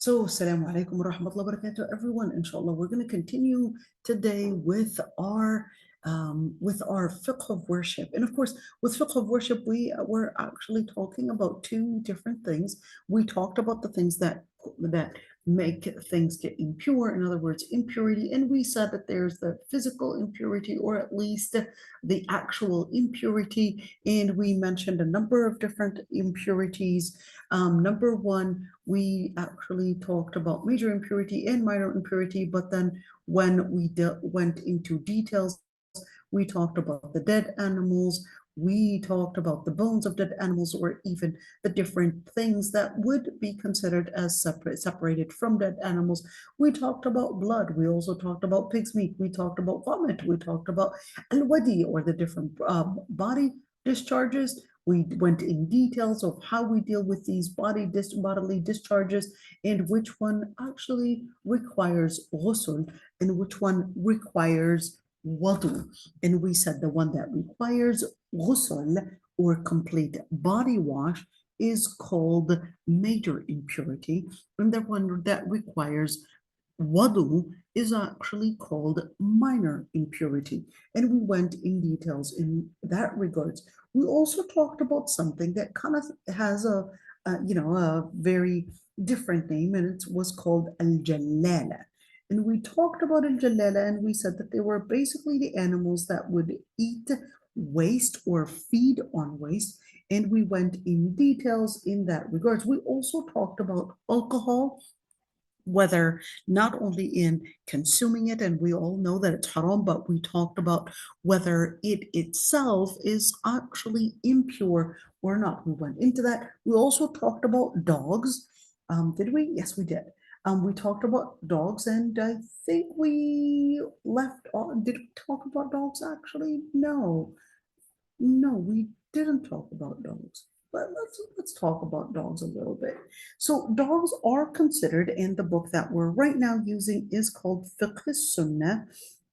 So, Assalamu alaikum wa rahmatullahi wa barakatuh, everyone. Inshallah, we're going to continue today with our fiqh of worship. And of course, with fiqh of worship, we were actually talking about two different things. We talked about the things that make things get impure, in other words, impurity. And we said that there's the physical impurity, or at least the actual impurity. And we mentioned a number of different impurities. Number one, we actually talked about major impurity and minor impurity, but then when we went into details, we talked about the dead animals, we talked about the bones of dead animals, or even the different things that would be considered as separated from dead animals. We talked about blood. We also talked about pig's meat. We talked about vomit. We talked about al-Wadi, or the different body discharges. We went in details of how we deal with these bodily discharges, and which one actually requires ghusl and which one requires wudu. And we said the one that requires ghusl, or complete body wash, is called major impurity, and the one that requires wudu is actually called minor impurity. And we went in details in that regards. We also talked about something that kind of has a very different name, and it was called al-Jalala. And we talked about al-Jalala, and we said that they were basically the animals that would eat waste or feed on waste. And we went in details in that regards. We also talked about alcohol, whether not only in consuming it, and we all know that it's haram, but we talked about whether it itself is actually impure or not. We went into that. We also talked about dogs. Did we? Yes, we did. We talked about dogs, and I think we left off. Did we talk about dogs actually? No, we didn't talk about dogs. But let's talk about dogs a little bit. So dogs are considered, and the book that we're right now using is called Fiqh Sunnah.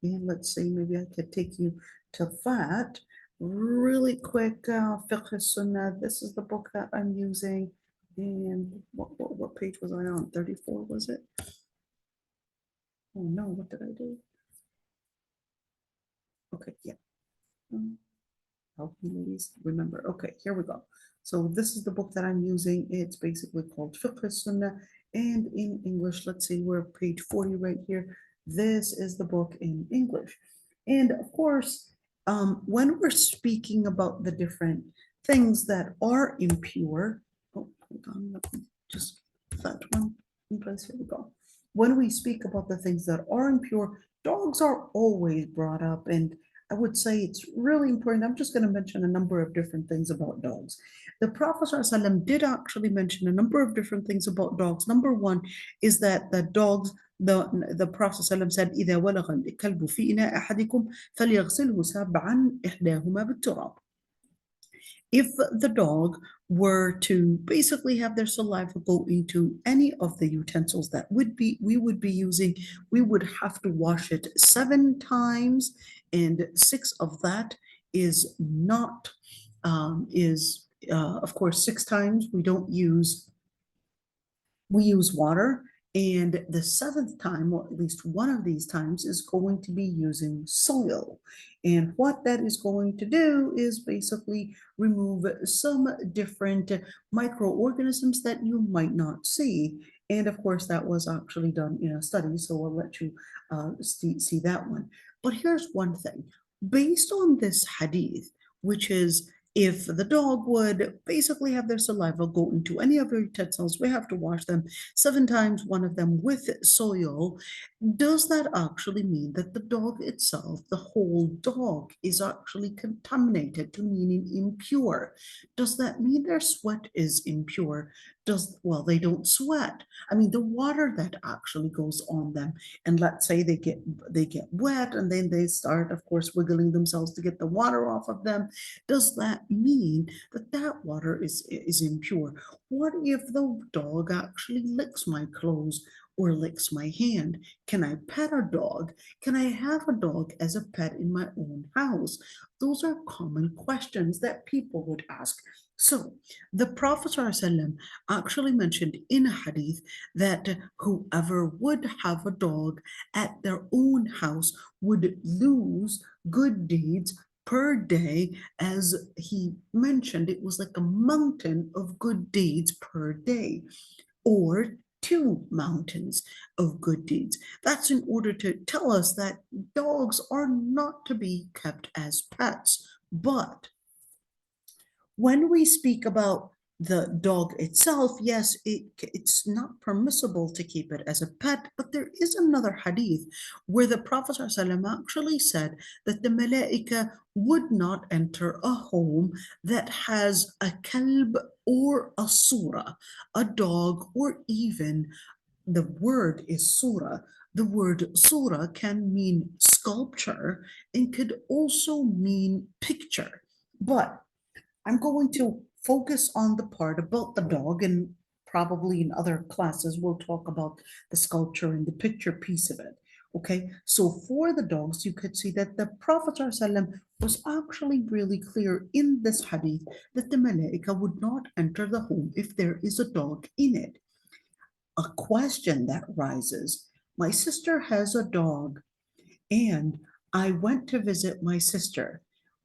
And let's see, maybe I could take you to that really quick. Fiqh Sunnah. This is the book that I'm using. And what page was I on? 34, was it? Oh no, what did I do? Okay, yeah. Help me, ladies, remember. Okay, here we go. So this is the book that I'm using. It's basically called Fiqh Sunnah, and in English, let's see, we're page 40 right here. This is the book in English. And of course, when we're speaking about the different things that are impure, oh, hold on, let me just that one in place. Here we go. When we speak about the things that are impure, dogs are always brought up, and I would say it's really important. I'm just going to mention a number of different things about dogs. The Prophet ﷺ did actually mention a number of different things about dogs. Number one is that the dogs, the Prophet ﷺ said, إذا ولغ الكلب في إناء أحدكم فليغسله سبعا إحداهما بالتراب. If the dog were to basically have their saliva go into any of the utensils that we would be using, we would have to wash it 7 times, and 6 of that is not of course 6 times we use water, and the 7th time, or at least one of these times, is going to be using soil. And what that is going to do is basically remove some different microorganisms that you might not see. And of course, that was actually done in a study, so I'll let you see that one. But here's one thing. Based on this hadith, which is, if the dog would basically have their saliva go into any of your utensils, we have to wash them 7 times, one of them with soil. Does that actually mean that the dog itself, the whole dog, is actually contaminated, to meaning impure? Does that mean their sweat is impure? Well, they don't sweat. I mean, the water that actually goes on them, and let's say they get wet, and then they start, of course, wiggling themselves to get the water off of them. Does that that mean that that water is impure? What if the dog actually licks my clothes or licks my hand? Can I pet a dog? Can I have a dog as a pet in my own house? Those are common questions that people would ask. So the Prophet ﷺ actually mentioned in a hadith that whoever would have a dog at their own house would lose good deeds per day. As he mentioned, it was like a mountain of good deeds per day, or 2 mountains of good deeds. That's in order to tell us that dogs are not to be kept as pets. But when we speak about the dog itself, yes, it's not permissible to keep it as a pet, but there is another hadith where the Prophet ﷺ actually said that the malaika would not enter a home that has a kalb or a surah, a dog, or even the word is surah. The word surah can mean sculpture and could also mean picture. But I'm going to focus on the part about the dog, and probably in other classes we'll talk about the sculpture and the picture piece of it. Okay, so for the dogs, you could see that the Prophet ﷺ was actually really clear in this hadith that the malaika would not enter the home if there is a dog in it. A question that rises: my sister has a dog, and I went to visit my sister,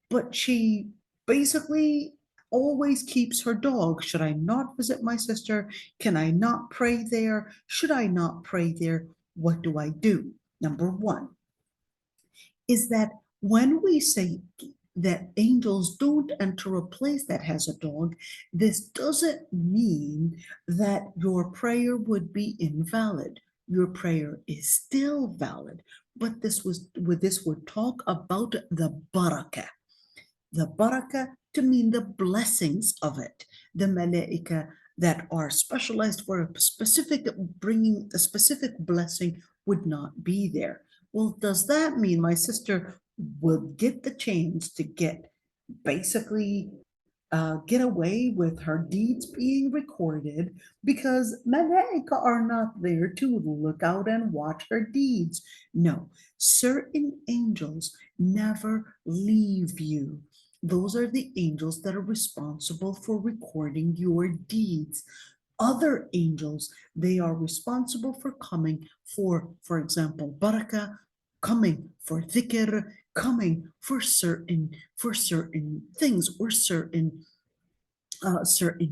but she basically always keeps her dog. Should I not visit my sister? Can I not pray there? Should I not pray there? What do I do? Number one is that when we say that angels don't enter a place that has a dog, this doesn't mean that your prayer would be invalid. Your prayer is still valid, but this would talk about the barakah. The barakah to mean the blessings of it. The malaika that are specialized for a specific bringing a specific blessing would not be there. Well, does that mean my sister will get the chance to basically get away with her deeds being recorded because malaika are not there to look out and watch her deeds? No, certain angels never leave you. Those are the angels that are responsible for recording your deeds. Other angels, they are responsible for coming for example, barakah, coming for dhikr, coming for certain things or certain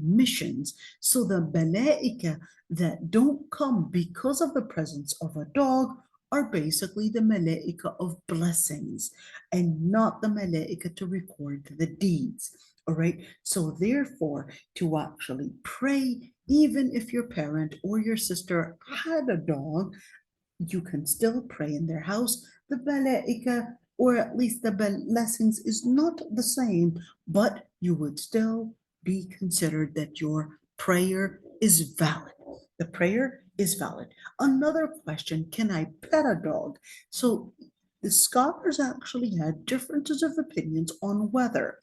missions. So the malaika that don't come because of the presence of a dog are basically the malaika of blessings and not the malaika to record the deeds. All right. So therefore, to actually pray, even if your parent or your sister had a dog, you can still pray in their house. The malaika, or at least the blessings, is not the same, but you would still be considered that your prayer is valid. The prayer is valid. Another question: can I pet a dog? So the scholars actually had differences of opinions on whether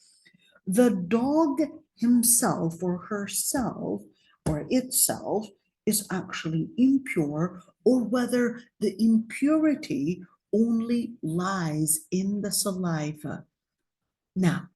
the dog himself or herself or itself is actually impure, or whether the impurity only lies in the saliva. Now,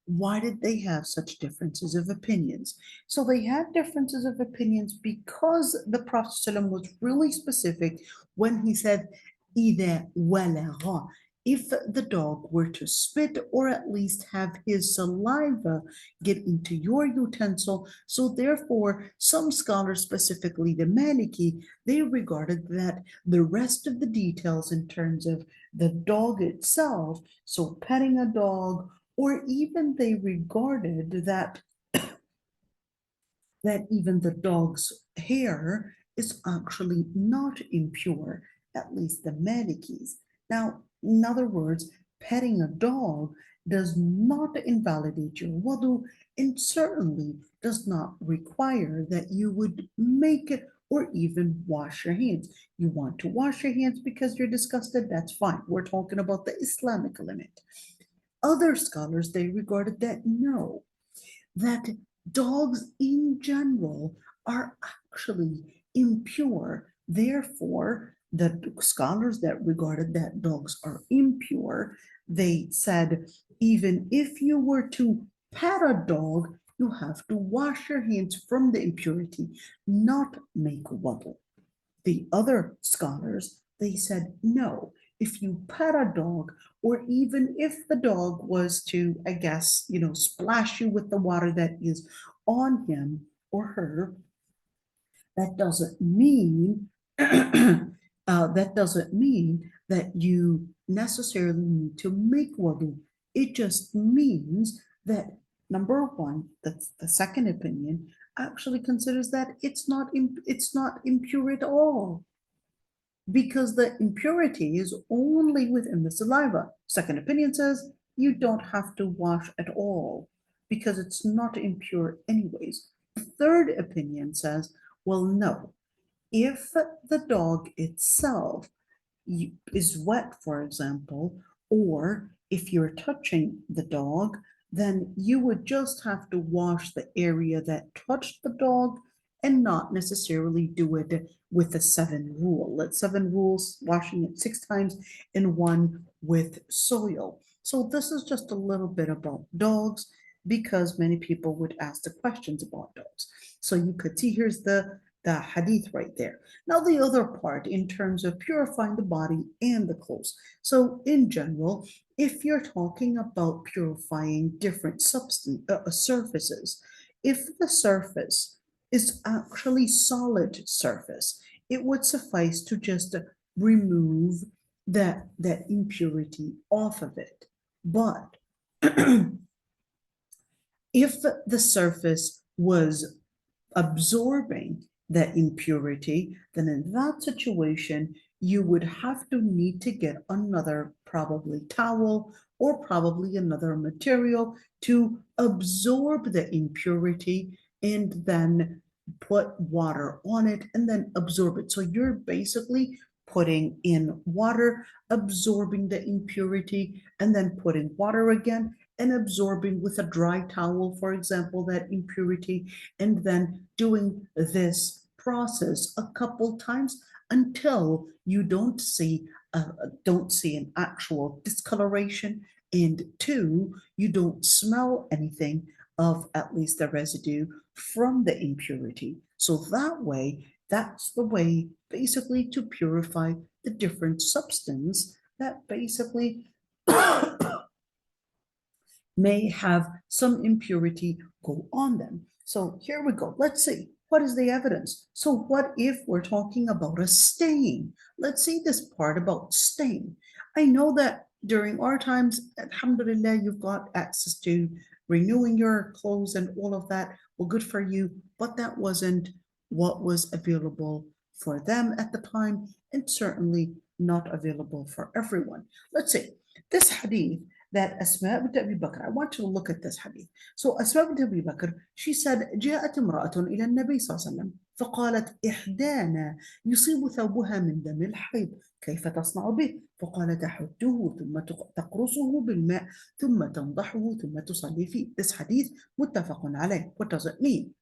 why did they have such differences of opinions? So they had differences of opinions because the Prophet ﷺ was really specific when he said, إِذَا وَلَغَ, if the dog were to spit or at least have his saliva get into your utensil. So therefore, some scholars, specifically the Maliki, they regarded that the rest of the details in terms of the dog itself, so petting a dog, or even they regarded that even the dog's hair is actually not impure, at least the Malikis. Now, in other words, petting a dog does not invalidate your wudu, and certainly does not require that you would make it or even wash your hands. You want to wash your hands because you're disgusted, that's fine. We're talking about the Islamic limit. other scholars, they regarded that no, that dogs in general are actually impure. Therefore, the scholars that regarded that dogs are impure, they said, even if you were to pet a dog, you have to wash your hands from the impurity, not make wudu. The other scholars, they said, no, if you pet a dog, or even if the dog was to, I guess, splash you with the water that is on him or her, that doesn't mean that you necessarily need to make wudu. It just means that number one, that's the second opinion, actually considers that it's not impure at all, because the impurity is only within the saliva. Second opinion says you don't have to wash at all because it's not impure anyways. The third opinion says, well, no, if the dog itself is wet, for example, or if you're touching the dog, then you would just have to wash the area that touched the dog and not necessarily do it with the 7 rule. It's 7 rules, washing it 6 times and 1 with soil. So this is just a little bit about dogs, because many people would ask the questions about dogs. So you could see here's the hadith right there. Now the other part in terms of purifying the body and the clothes. So in general, if you're talking about purifying different surfaces, if the surface is actually solid surface, it would suffice to just remove that impurity off of it. But if the surface was absorbing that impurity, then in that situation, you would have to need to get another probably towel or probably another material to absorb the impurity and then put water on it and then absorb it. So you're basically putting in water, absorbing the impurity, and then putting water again and absorbing with a dry towel, for example, that impurity, and then doing this process a couple times until you don't see an actual discoloration, and 2, you don't smell anything of at least the residue from the impurity. So that's the way basically to purify the different substance that basically may have some impurity go on them. So here we go. Let's see. What is the evidence? So what if we're talking about a stain? Let's see this part about stain. I know that during our times, alhamdulillah, you've got access to renewing your clothes and all of that. Well, good for you, but that wasn't what was available for them at the time, and certainly not available for everyone. Let's see. This hadith that Asma bint Abi Bakr, I want you to look at this hadith. So Asma bint Abi Bakr, she said, جاءت امرأة إلى النبي صلى الله عليه وسلم فقالت إحدانا يصيب ثوبها من دم الحيض كيف تصنع به؟ فقال تحته ثم تقرصه بالماء ثم تنضحه ثم تصلي فيه. This hadith متفق عليه. What does it mean?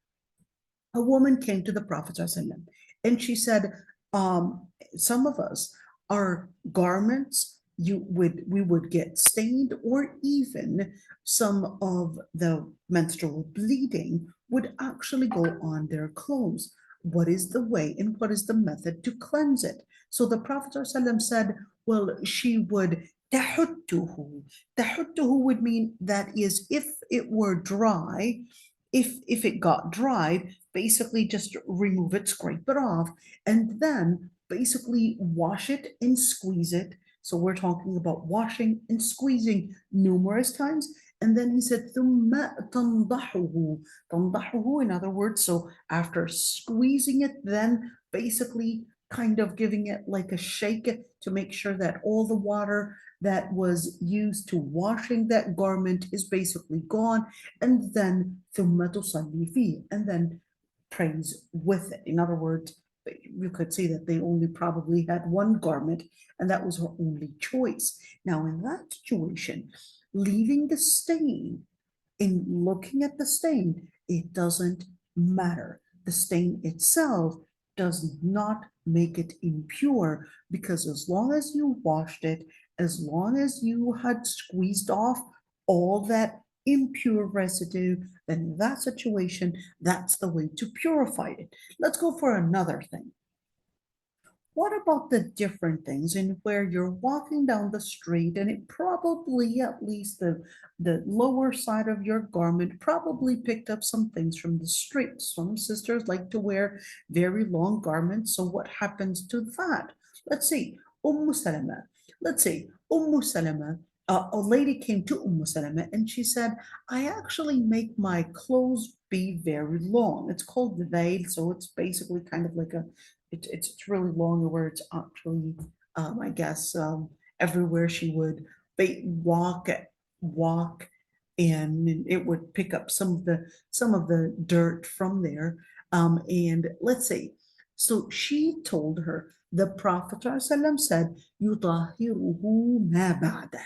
A woman came to the Prophet ﷺ and she said, some of us, our garments, we would get stained, or even some of the menstrual bleeding would actually go on their clothes. What is the way and what is the method to cleanse it? So the Prophet ﷺ said, well, she would tahuttuhu. Tahuttuhu would mean that is, if it were dry, if it got dried, basically just remove it, scrape it off, and then basically wash it and squeeze it. So we're talking about washing and squeezing numerous times. And then he said, ثُمَّ تَنْضَحُهُ. تَنْضَحُهُ, in other words, so after squeezing it, then basically kind of giving it like a shake to make sure that all the water that was used to washing that garment is basically gone. And then ثُمَّ تُصَلِّي فِيهِ, and then prays with it. In other words, you could say that they only probably had one garment, and that was her only choice. Now, in that situation, leaving the stain, in looking at the stain, it doesn't matter. The stain itself does not make it impure, because as long as you washed it, as long as you had squeezed off all that impure residue, then in that situation, that's the way to purify it. Let's go for another thing. What about the different things in where you're walking down the street and it probably, at least the lower side of your garment, probably picked up some things from the street? Some sisters like to wear very long garments. So what happens to that? Let's see, Salama. Let's see, Salama. A lady came to Salama and she said, I actually make my clothes be very long. It's called the veil, so it's basically kind of like it's really long where it's actually I guess everywhere she would walk and it would pick up some of the dirt from there, and let's see, so she told her the Prophet ﷺ said يُطَهِّرُهُ مَا بَعْدَهُ.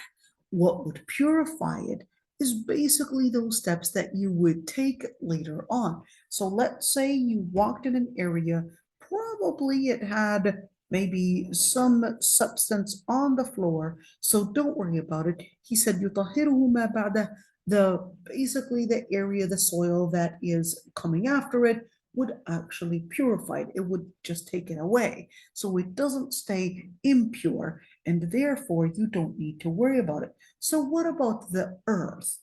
What would purify it is basically those steps that you would take later on. So let's say you walked in an area, probably it had maybe some substance on the floor, so don't worry about it. He said, يُطَهِّرُهُ مَا بَعْدَهُ. Basically the area, the soil that is coming after it would actually purify it. It would just take it away. So it doesn't stay impure, and therefore you don't need to worry about it. So what about the earth?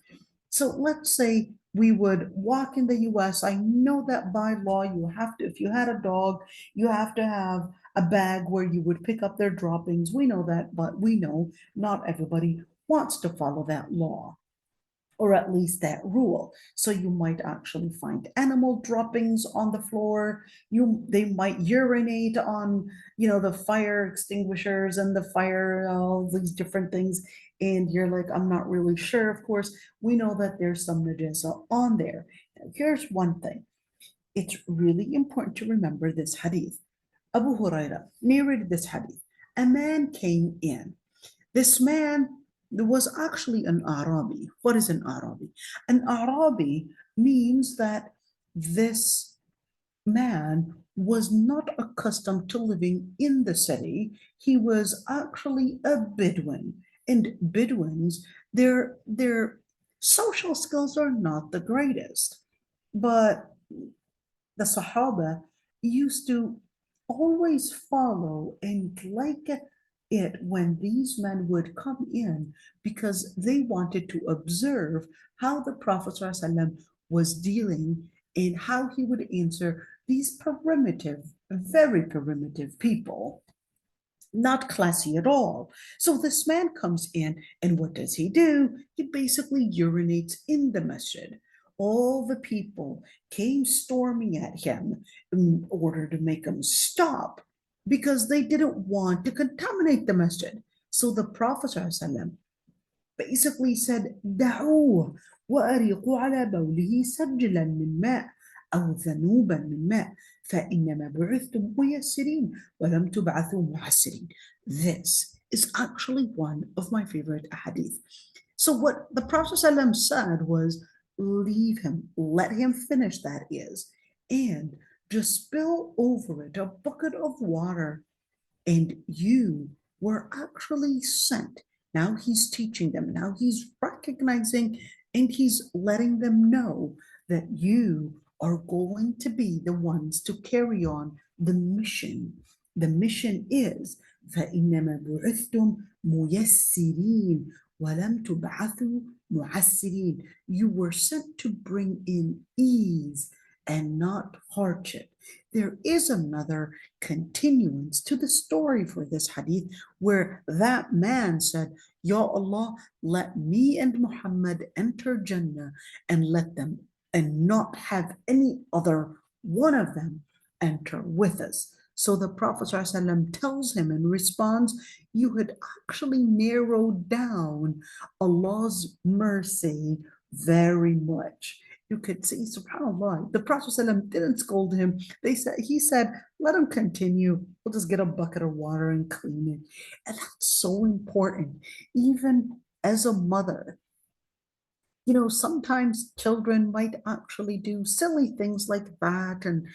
So let's say we would walk in the US. I know that by law you have to, if you had a dog, you have to have a bag where you would pick up their droppings. We know that, but we know not everybody wants to follow that law, or at least that rule. So you might actually find animal droppings on the floor. They might urinate on, the fire extinguishers and the fire, all these different things. And you're like, I'm not really sure. Of course, we know that there's some najasa on there. Now, here's one thing. It's really important to remember this hadith. Abu Huraira narrated this hadith. A man came in. This man was actually an Arabi. What is an Arabi? An Arabi means that this man was not accustomed to living in the city. He was actually a Bedouin. And Bedouins, their social skills are not the greatest. But the Sahaba used to always follow and like it when these men would come in, because they wanted to observe how the Prophet ﷺ was dealing and how he would answer these very primitive people, not classy at all. So this man comes in, and what does he do? He basically urinates in the masjid. All the people came storming at him in order to make him stop, because they didn't want to contaminate the masjid. So the Prophet ﷺ basically said, دعوه وأريقوا على بوله سجلا من ماء أو ذنوبا من ماء فإنما بعثتم ميسرين ولم تبعثوا معسرين. This is actually one of my favorite hadith. So what the Prophet ﷺ said was, leave him, let him finish, that is, and just spill over it a bucket of water, and you were actually sent. Now he's teaching them, now he's recognizing and he's letting them know that you are going to be the ones to carry on the mission. The mission is فَإِنَّمَا بُعِثْتُمْ مُيَسِّرِينَ وَلَمْ تُبْعَثُوا مُعَسِّرِينَ. You were sent to bring in ease and not hardship. There is another continuance to the story for this hadith, where that man said, Ya Allah, let me and Muhammad enter Jannah, and let them, and not have any other one of them enter with us. So the Prophet ﷺ tells him and responds, you had actually narrowed down Allah's mercy very much. you could see, subhanAllah, the Prophet ﷺ didn't scold him. He said, let him continue. We'll just get a bucket of water and clean it. And that's so important. Even as a mother, sometimes children might actually do silly things like that and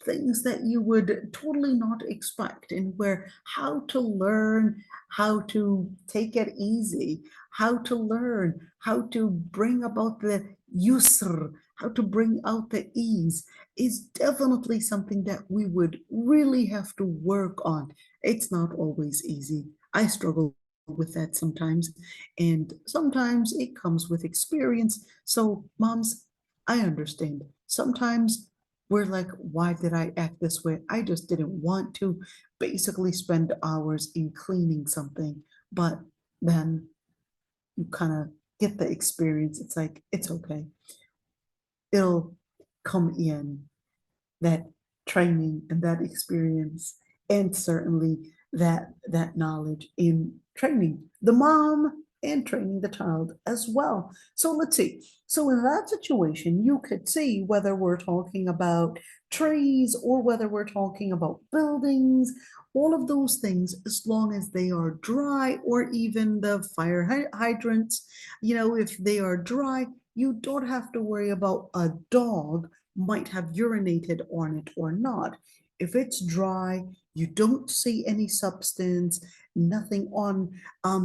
things that you would totally not expect, and where how to learn how to take it easy, how to learn how to bring about the yusr, how to bring out the ease is definitely something that we would really have to work on. It's not always easy. I struggle with that sometimes, and sometimes it comes with experience. So moms, I understand. Sometimes we're like, why did I act this way? I just didn't want to basically spend hours in cleaning something. But then you kind of get the experience. It's like, it's okay. It'll come in, that training and that experience, and certainly that knowledge in training the mom and training the child as well. So let's see. So in that situation, you could see whether we're talking about trees or whether we're talking about buildings, all of those things, as long as they are dry, or even the fire hydrants, if they are dry, you don't have to worry about a dog might have urinated on it or not. If it's dry, you don't see any substance, nothing on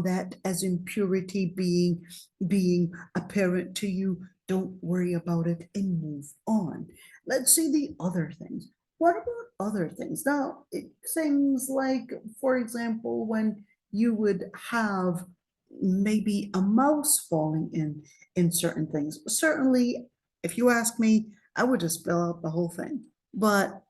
that as impurity being apparent to you, don't worry about it and move on. Let's see the other things. What about other things? Now, things like, for example, when you would have maybe a mouse falling in certain things. Certainly, if you ask me, I would just fill out the whole thing. But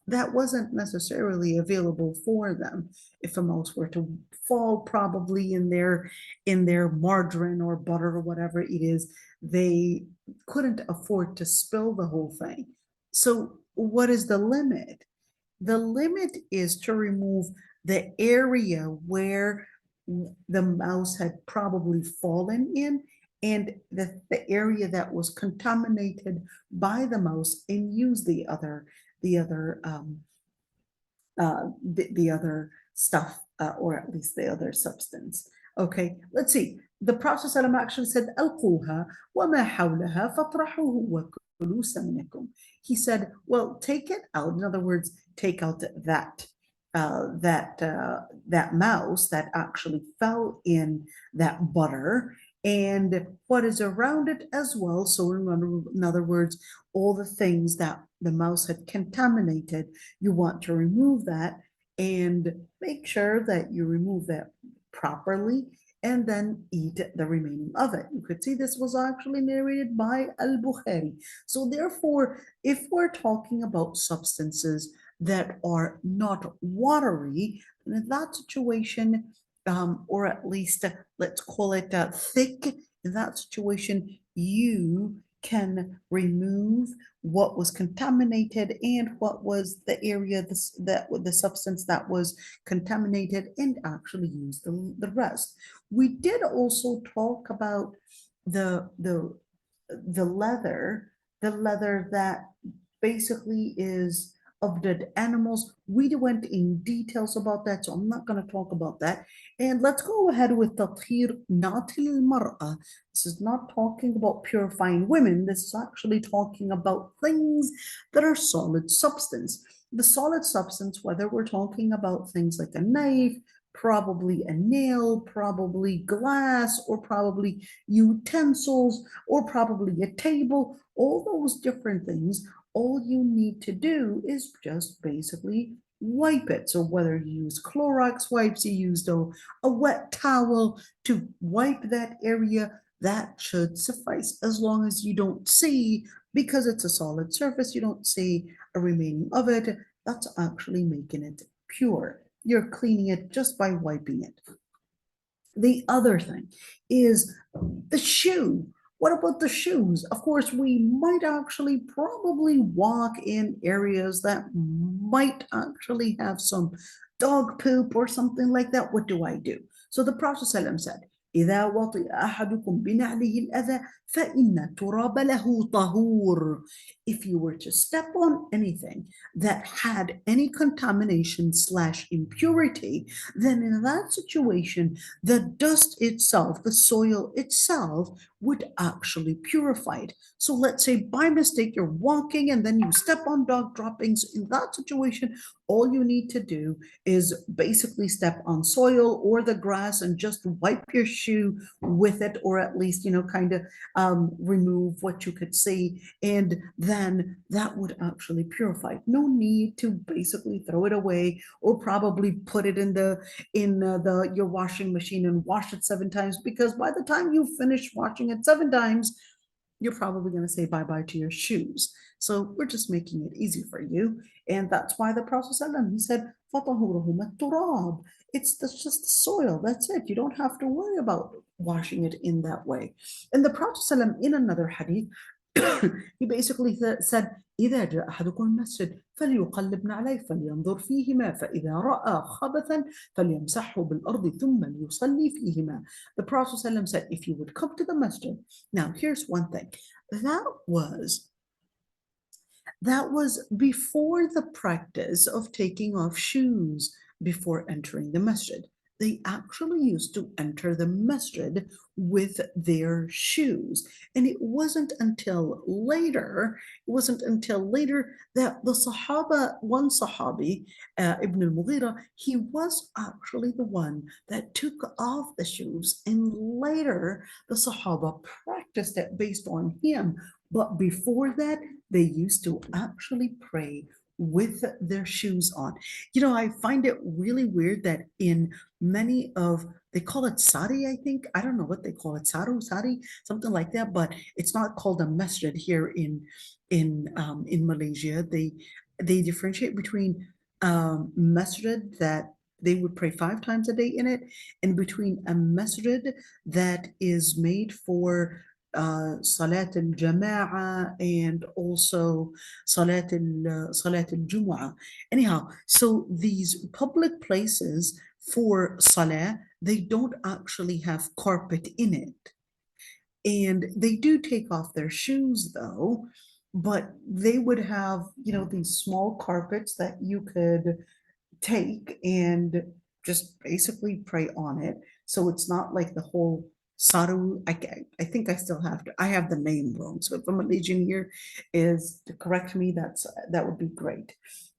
that wasn't necessarily available for them. If a mouse were to fall probably in their margarine or butter or whatever it is, they couldn't afford to spill the whole thing. So what is the limit? The limit is to remove the area where the mouse had probably fallen in, and the area that was contaminated by the mouse, and use the other stuff, or at least the other substance. Okay, let's see. The Prophet ﷺ actually said, "Alquha wa ma hawlaha fatrahuhu wa kulu saminakum." He said, "Well, take it out." In other words, take out that mouse that actually fell in that butter and what is around it as well. So in other words, all the things that the mouse had contaminated, you want to remove that, and make sure that you remove that properly, and then eat the remaining of it. You could see this was actually narrated by al-Bukhari. So therefore, if we're talking about substances that are not watery, in that situation, or at least let's call it thick, in that situation, you can remove what was contaminated and what was the area the substance that was contaminated, and actually use the rest. We did also talk about the leather that basically is of dead animals. We went in details about that, so I'm not going to talk about that. And let's go ahead with tathir natil mar'a. This is not talking about purifying women. This is actually talking about things that are solid substance. The solid substance, whether we're talking about things like a knife, probably a nail, probably glass, or probably utensils, or probably a table, all those different things, all you need to do is just basically wipe it. So whether you use Clorox wipes, you used a wet towel to wipe that area, that should suffice, as long as you don't see, because it's a solid surface, you don't see a remaining of it. That's actually making it pure. You're cleaning it just by wiping it. The other thing is the shoe. What about the shoes? Of course, we might actually probably walk in areas that might actually have some dog poop or something like that. What do I do? So the Prophet ﷺ said, إذا وطئ أحدكم بنعله الأذى فإن تراب له طهور. If you were to step on anything that had any contamination / impurity, then in that situation, the dust itself, the soil itself, would actually purify it. So let's say by mistake you're walking and then you step on dog droppings. In that situation, all you need to do is basically step on soil or the grass and just wipe your shoe with it, or at least, kind of remove what you could see, and then that would actually purify it. No need to basically throw it away or probably put it in your washing machine and wash it 7 times, because by the time you finish washing it 7 times, you're probably going to say bye-bye to your shoes. So we're just making it easy for you. And that's why the Prophet ﷺ, he said, فَطَهُورُهُمَ التُّرَابُ. It's just the soil. That's it. You don't have to worry about washing it in that way. And the Prophet ﷺ, in another hadith, he basically said, إذا جاء أحدكم المسجد فليقلب نعليه فلينظر فيهما فإذا رأى خبثا فليمسحه بالأرض ثم ليصلي فيهما. The Prophet ﷺ said, if you would come to the masjid. Now, here's one thing. That was before the practice of taking off shoes before entering the masjid. They actually used to enter the masjid with their shoes. And it wasn't until later that the Sahaba, one Sahabi, Ibn al-Mughira, he was actually the one that took off the shoes. And later, the Sahaba practiced it based on him. But before that, they used to actually pray with their shoes on. I find it really weird that in many of, they call it sari, I think. I don't know what they call it, sari, something like that. But it's not called a masjid here in Malaysia. They differentiate between masjid that they would pray 5 times a day in it, and between a masjid that is made for Salat al-Jama'a and also Salat al-Jumu'ah. Anyhow, so these public places for Salah, they don't actually have carpet in it. And they do take off their shoes though, but they would have, these small carpets that you could take and just basically pray on it. So it's not like the whole saru. I think I still have I have the name wrong. So if a Malaysian here is to correct me, that would be great.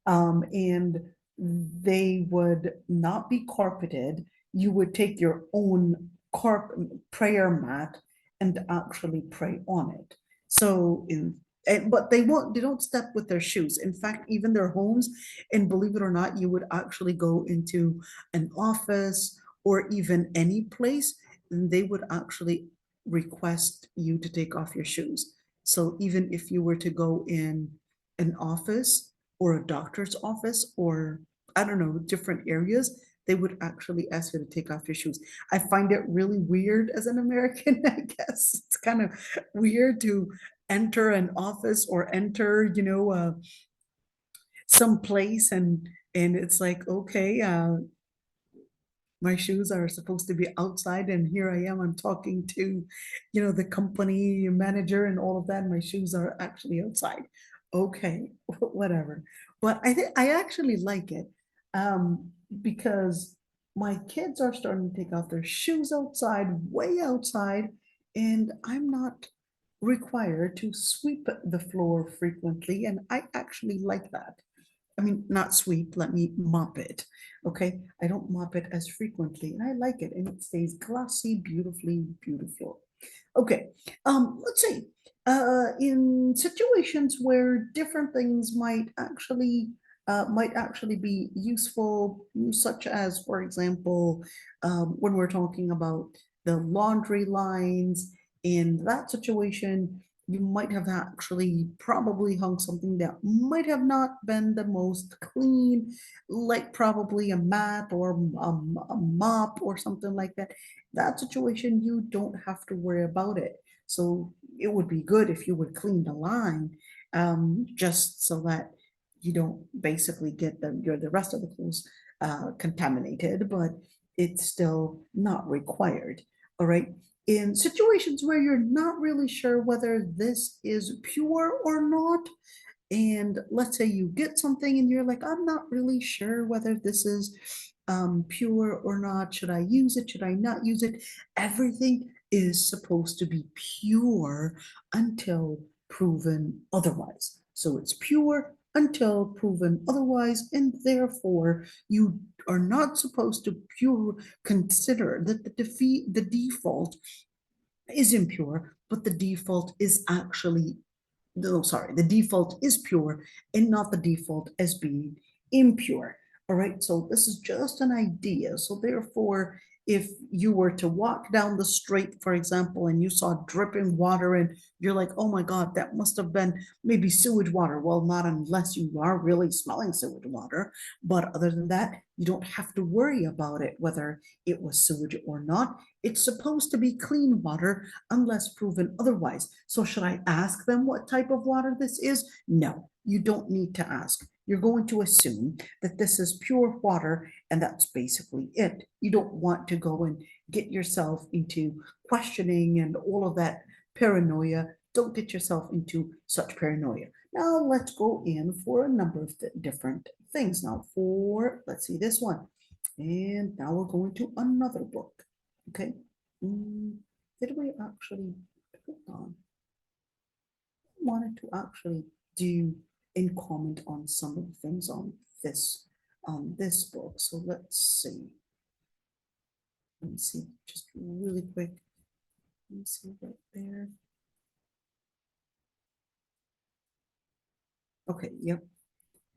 And they would not be carpeted. You would take your own prayer mat and actually pray on it. So but they don't step with their shoes. In fact, even their homes, and believe it or not, you would actually go into an office or even any place, and they would actually request you to take off your shoes. So even if you were to go in an office or a doctor's office, or I don't know, different areas, they would actually ask you to take off your shoes. I find it really weird as an American, I guess. It's kind of weird to enter an office or enter, some place, and it's like, okay, my shoes are supposed to be outside, and here I am, I'm talking to, the company manager and all of that. My shoes are actually outside. Okay, whatever. But I think I actually like it, because my kids are starting to take off their shoes outside, way outside, and I'm not required to sweep the floor frequently, and I actually like that. I mean, not sweep, let me mop it. Okay, I don't mop it as frequently, and I like it, and it stays glossy, beautifully beautiful. Okay, let's see. In situations where different things might actually be useful, such as, for example, when we're talking about the laundry lines. In that situation, you might have actually probably hung something that might have not been the most clean, like probably a mat or a mop or something like that. That situation, you don't have to worry about it. So it would be good if you would clean the line, just so that you don't basically get the rest of the clothes contaminated, but it's still not required. all right? In situations where you're not really sure whether this is pure or not, and let's say you get something and you're like, I'm not really sure whether this is pure or not. Should I use it? Should I not use it? Everything is supposed to be pure until proven otherwise. So it's pure until proven otherwise, and therefore you are not supposed to consider that the default is impure, but the default is actually, no, sorry, the default is pure and not the default as being impure. All right, so this is just an idea. So therefore, if you were to walk down the street, for example, and you saw dripping water and you're like, oh my God, that must have been maybe sewage water. Well, not unless you are really smelling sewage water. But other than that, you don't have to worry about it, whether it was sewage or not. It's supposed to be clean water unless proven otherwise. So should I ask them what type of water this is? No, you don't need to ask. You're going to assume that this is pure water, and that's basically it. You don't want to go and get yourself into questioning and all of that paranoia. Don't get yourself into such paranoia. Now let's go in for a number of different things. Now let's see this one. And now we're going to another book. Okay. Did we actually, hold on. I wanted to actually do and comment on some of the things on this book. So let's see. Let me see just really quick. Let me see right there. Okay, yep.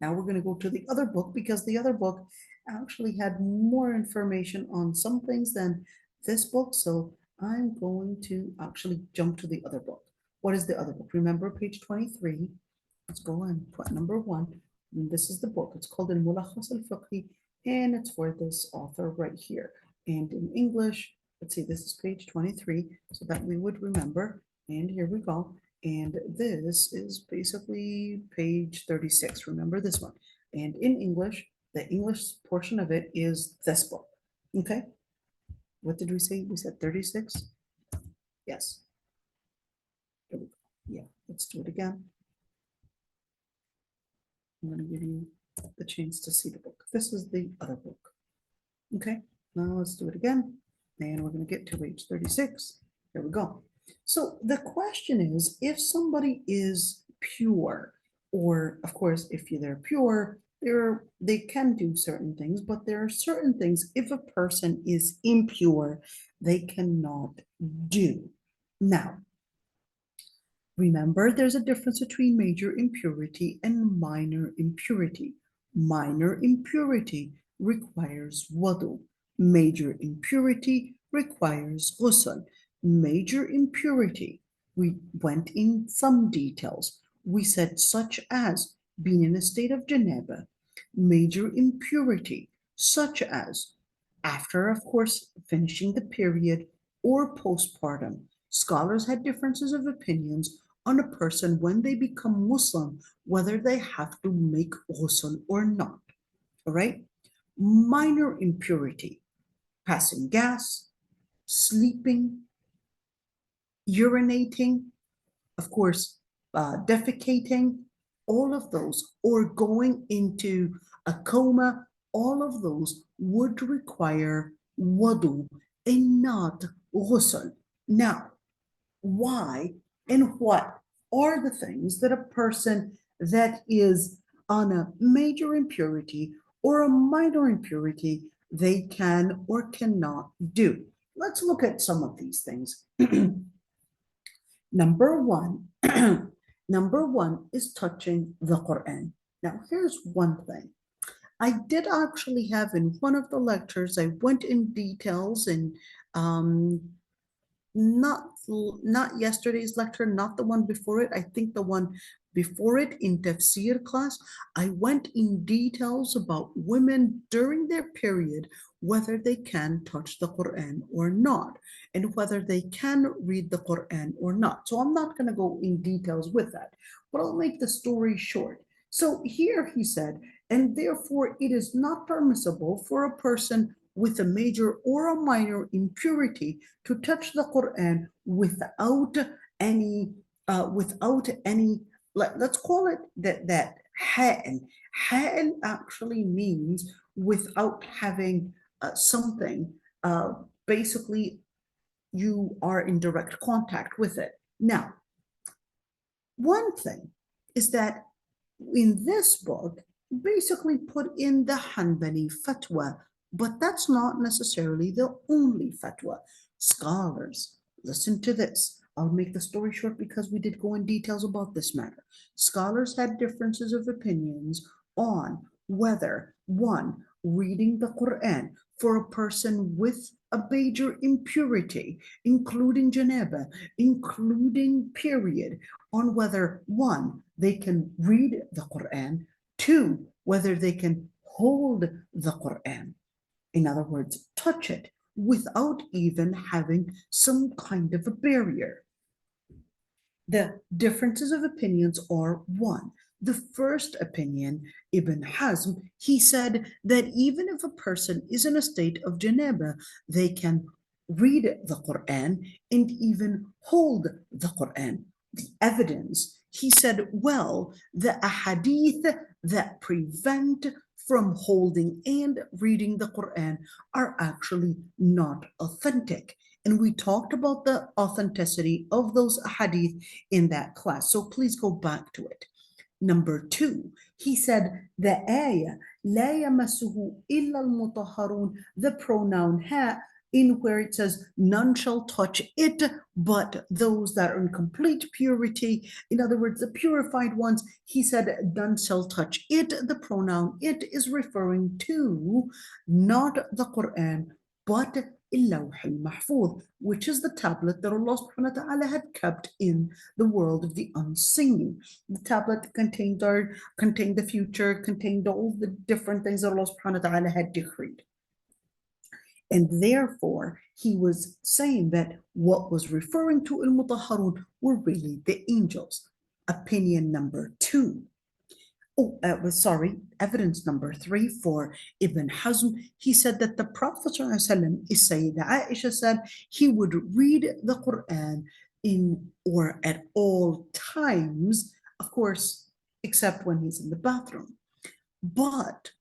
Now we're going to go to the other book because the other book actually had more information on some things than this book. So I'm going to actually jump to the other book. What is the other book? Remember page 23. Let's go and put number 1. And this is the book. It's called al-Mulakhas al-Fiqhi, and it's for this author right here. And in English, let's see, this is page 23, so that we would remember. And here we go. And this is basically page 36. Remember this one. And in English, the English portion of it is this book. Okay. What did we say? We said 36? Yes. Here we go. Yeah, let's do it again. I'm going to give you the chance to see the book. This is the other book. Okay, now let's do it again. And we're going to get to page 36. Here we go. So the question is, if somebody is pure, or of course, if they're pure, they can do certain things, but there are certain things, if a person is impure, they cannot do. Now, remember, there's a difference between major impurity and minor impurity. Minor impurity requires wudu. Major impurity requires ghusl. Major impurity, we went in some details. We said such as being in a state of janaba. Major impurity, such as after, of course, finishing the period or postpartum. Scholars had differences of opinions on a person when they become Muslim, whether they have to make ghusl or not. All right? Minor impurity, passing gas, sleeping, urinating, of course, defecating, all of those, or going into a coma, all of those would require wudu and not ghusl. Now, why and what are the things that a person that is on a major impurity or a minor impurity they can or cannot do? Let's look at some of these things. Number one, number one is touching the Quran. Now, here's one thing. I did actually have in one of the lectures, I went in details and not yesterday's lecture, not the one before it. I think the one before it in tafsir class, I went in details about women during their period, whether they can touch the Quran or not, and whether they can read the Quran or not. So I'm not going to go in details with that, but I'll make the story short. So here he said, and therefore it is not permissible for a person with a major or a minor impurity to touch the Quran without any, let's call it that ha'il. Ha'il actually means without having something, basically you are in direct contact with it. Now, one thing is that in this book, basically put in the Hanbali fatwa, but that's not necessarily the only fatwa. Scholars, listen to this. I'll make the story short because we did go in details about this matter. Scholars had differences of opinions on whether, one, reading the Quran for a person with a major impurity, including janaba, including period, on whether, one, they can read the Quran, two, whether they can hold the Quran. In other words, touch it without even having some kind of a barrier. The differences of opinions are, one, the first opinion, Ibn Hazm, he said that even if a person is in a state of janaba, they can read the Quran and even hold the Quran. The evidence, he said, well, the ahadith that prevent from holding and reading the Quran are actually not authentic. And we talked about the authenticity of those hadith in that class. So please go back to it. Number two, he said the ayah, لا يمسه إلا المطهرون, the pronoun ha, in where it says none shall touch it but those that are in complete purity. In other words, the purified ones, he said none shall touch it. The pronoun it is referring to not the Quran, but al-Lawh al-Mahfuz, which is the tablet that Allah subhanahu wa ta'ala had kept in the world of the unseen. The tablet contained the future, contained all the different things that Allah subhanahu wa ta'ala had decreed. And therefore, he was saying that what was referring to al-Mutahharun were really the angels. Opinion number two. Evidence number three for Ibn Hazm. He said that the Prophet ﷺ, is Sayyidah Aysha said, he would read the Quran in or at all times, of course, except when he's in the bathroom. But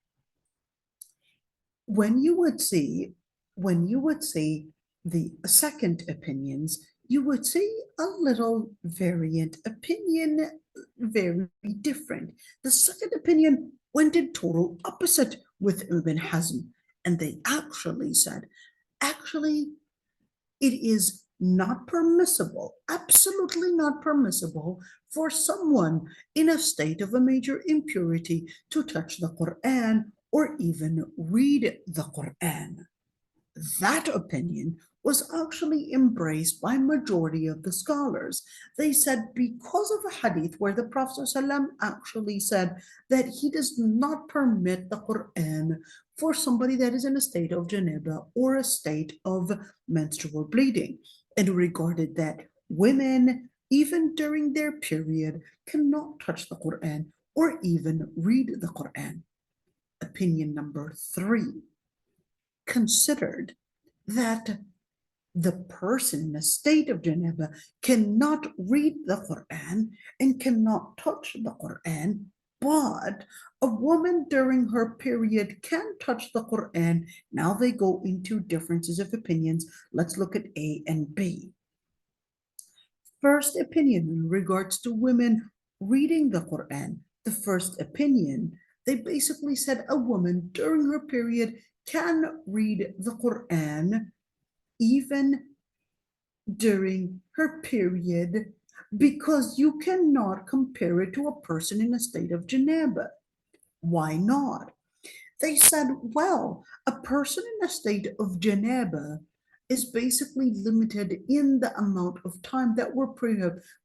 when you would see the second opinions, you would see a little variant opinion, very different. The second opinion went in total opposite with Ibn Hazm, and they actually said, it is not permissible, absolutely not permissible for someone in a state of a major impurity to touch the Quran or even read the Quran. That opinion was actually embraced by majority of the scholars. They said because of a hadith where the Prophet ﷺ actually said that he does not permit the Quran for somebody that is in a state of janaba or a state of menstrual bleeding, and regarded that women, even during their period, cannot touch the Quran or even read the Quran. Opinion number three considered that the person in a state of janaba cannot read the Quran and cannot touch the Quran, but a woman during her period can touch the Quran. Now they go into differences of opinions. Let's look at A and B. First opinion in regards to women reading the Quran. The first opinion, they basically said a woman during her period can read the Quran even during her period, because you cannot compare it to a person in a state of janaba. Why not? They said, well, a person in a state of janaba is basically limited in the amount of time that we're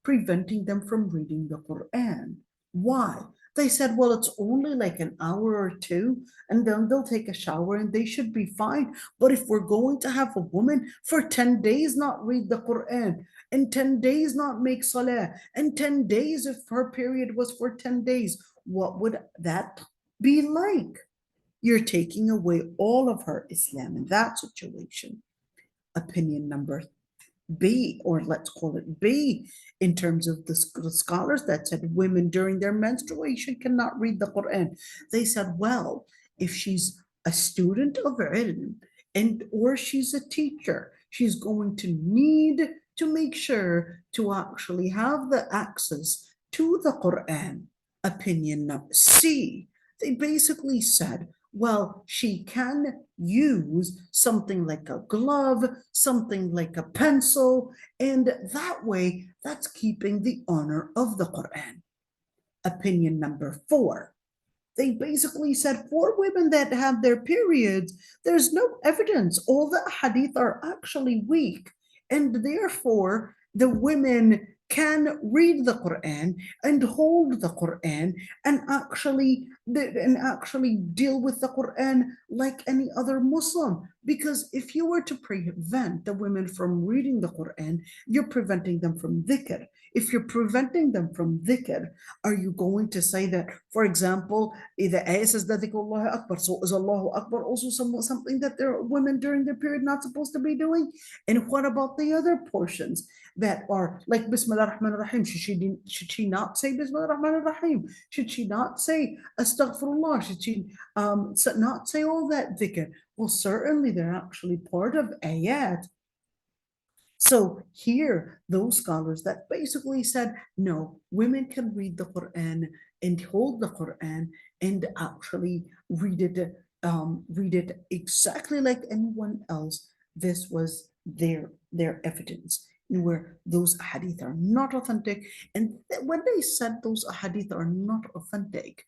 preventing them from reading the Quran. Why? They said, well, it's only like an hour or two, and then they'll take a shower and they should be fine. But if we're going to have a woman for 10 days not read the Quran, and 10 days not make salah, and 10 days if her period was for 10 days, what would that be like? you're taking away all of her Islam in that situation. Opinion number B, or let's call it B, in terms of the scholars that said women during their menstruation cannot read the Quran. They said, well, if she's a student of ilm and or she's a teacher, she's going to need to make sure to actually have the access to the Quran. Opinion number C, they basically said, well, she can use something like a glove, something like a pencil, and that way, that's keeping the honor of the Quran. Opinion number 4. They basically said for women that have their periods, there's no evidence. All the hadith are actually weak, and therefore the women can read the Quran and hold the Quran and actually deal with the Quran like any other Muslim. Because if you were to prevent the women from reading the Quran, you're preventing them from dhikr. If you're preventing them from dhikr, are you going to say that, for example, إذا Ayah says that Allah Akbar, so is Allahu Akbar also something that their women during their period not supposed to be doing? And what about the other portions that are like Bismillah ar-Rahman ar-Rahim? Should she not say Bismillah ar-Rahman ar-Rahim? Should she not say Astaghfirullah? Should she not say all that dhikr? Well, certainly they're actually part of ayat. So here, those scholars that basically said, no, women can read the Quran and hold the Quran and actually read it exactly like anyone else. This was their evidence, where those hadith are not authentic. And when they said those hadith are not authentic,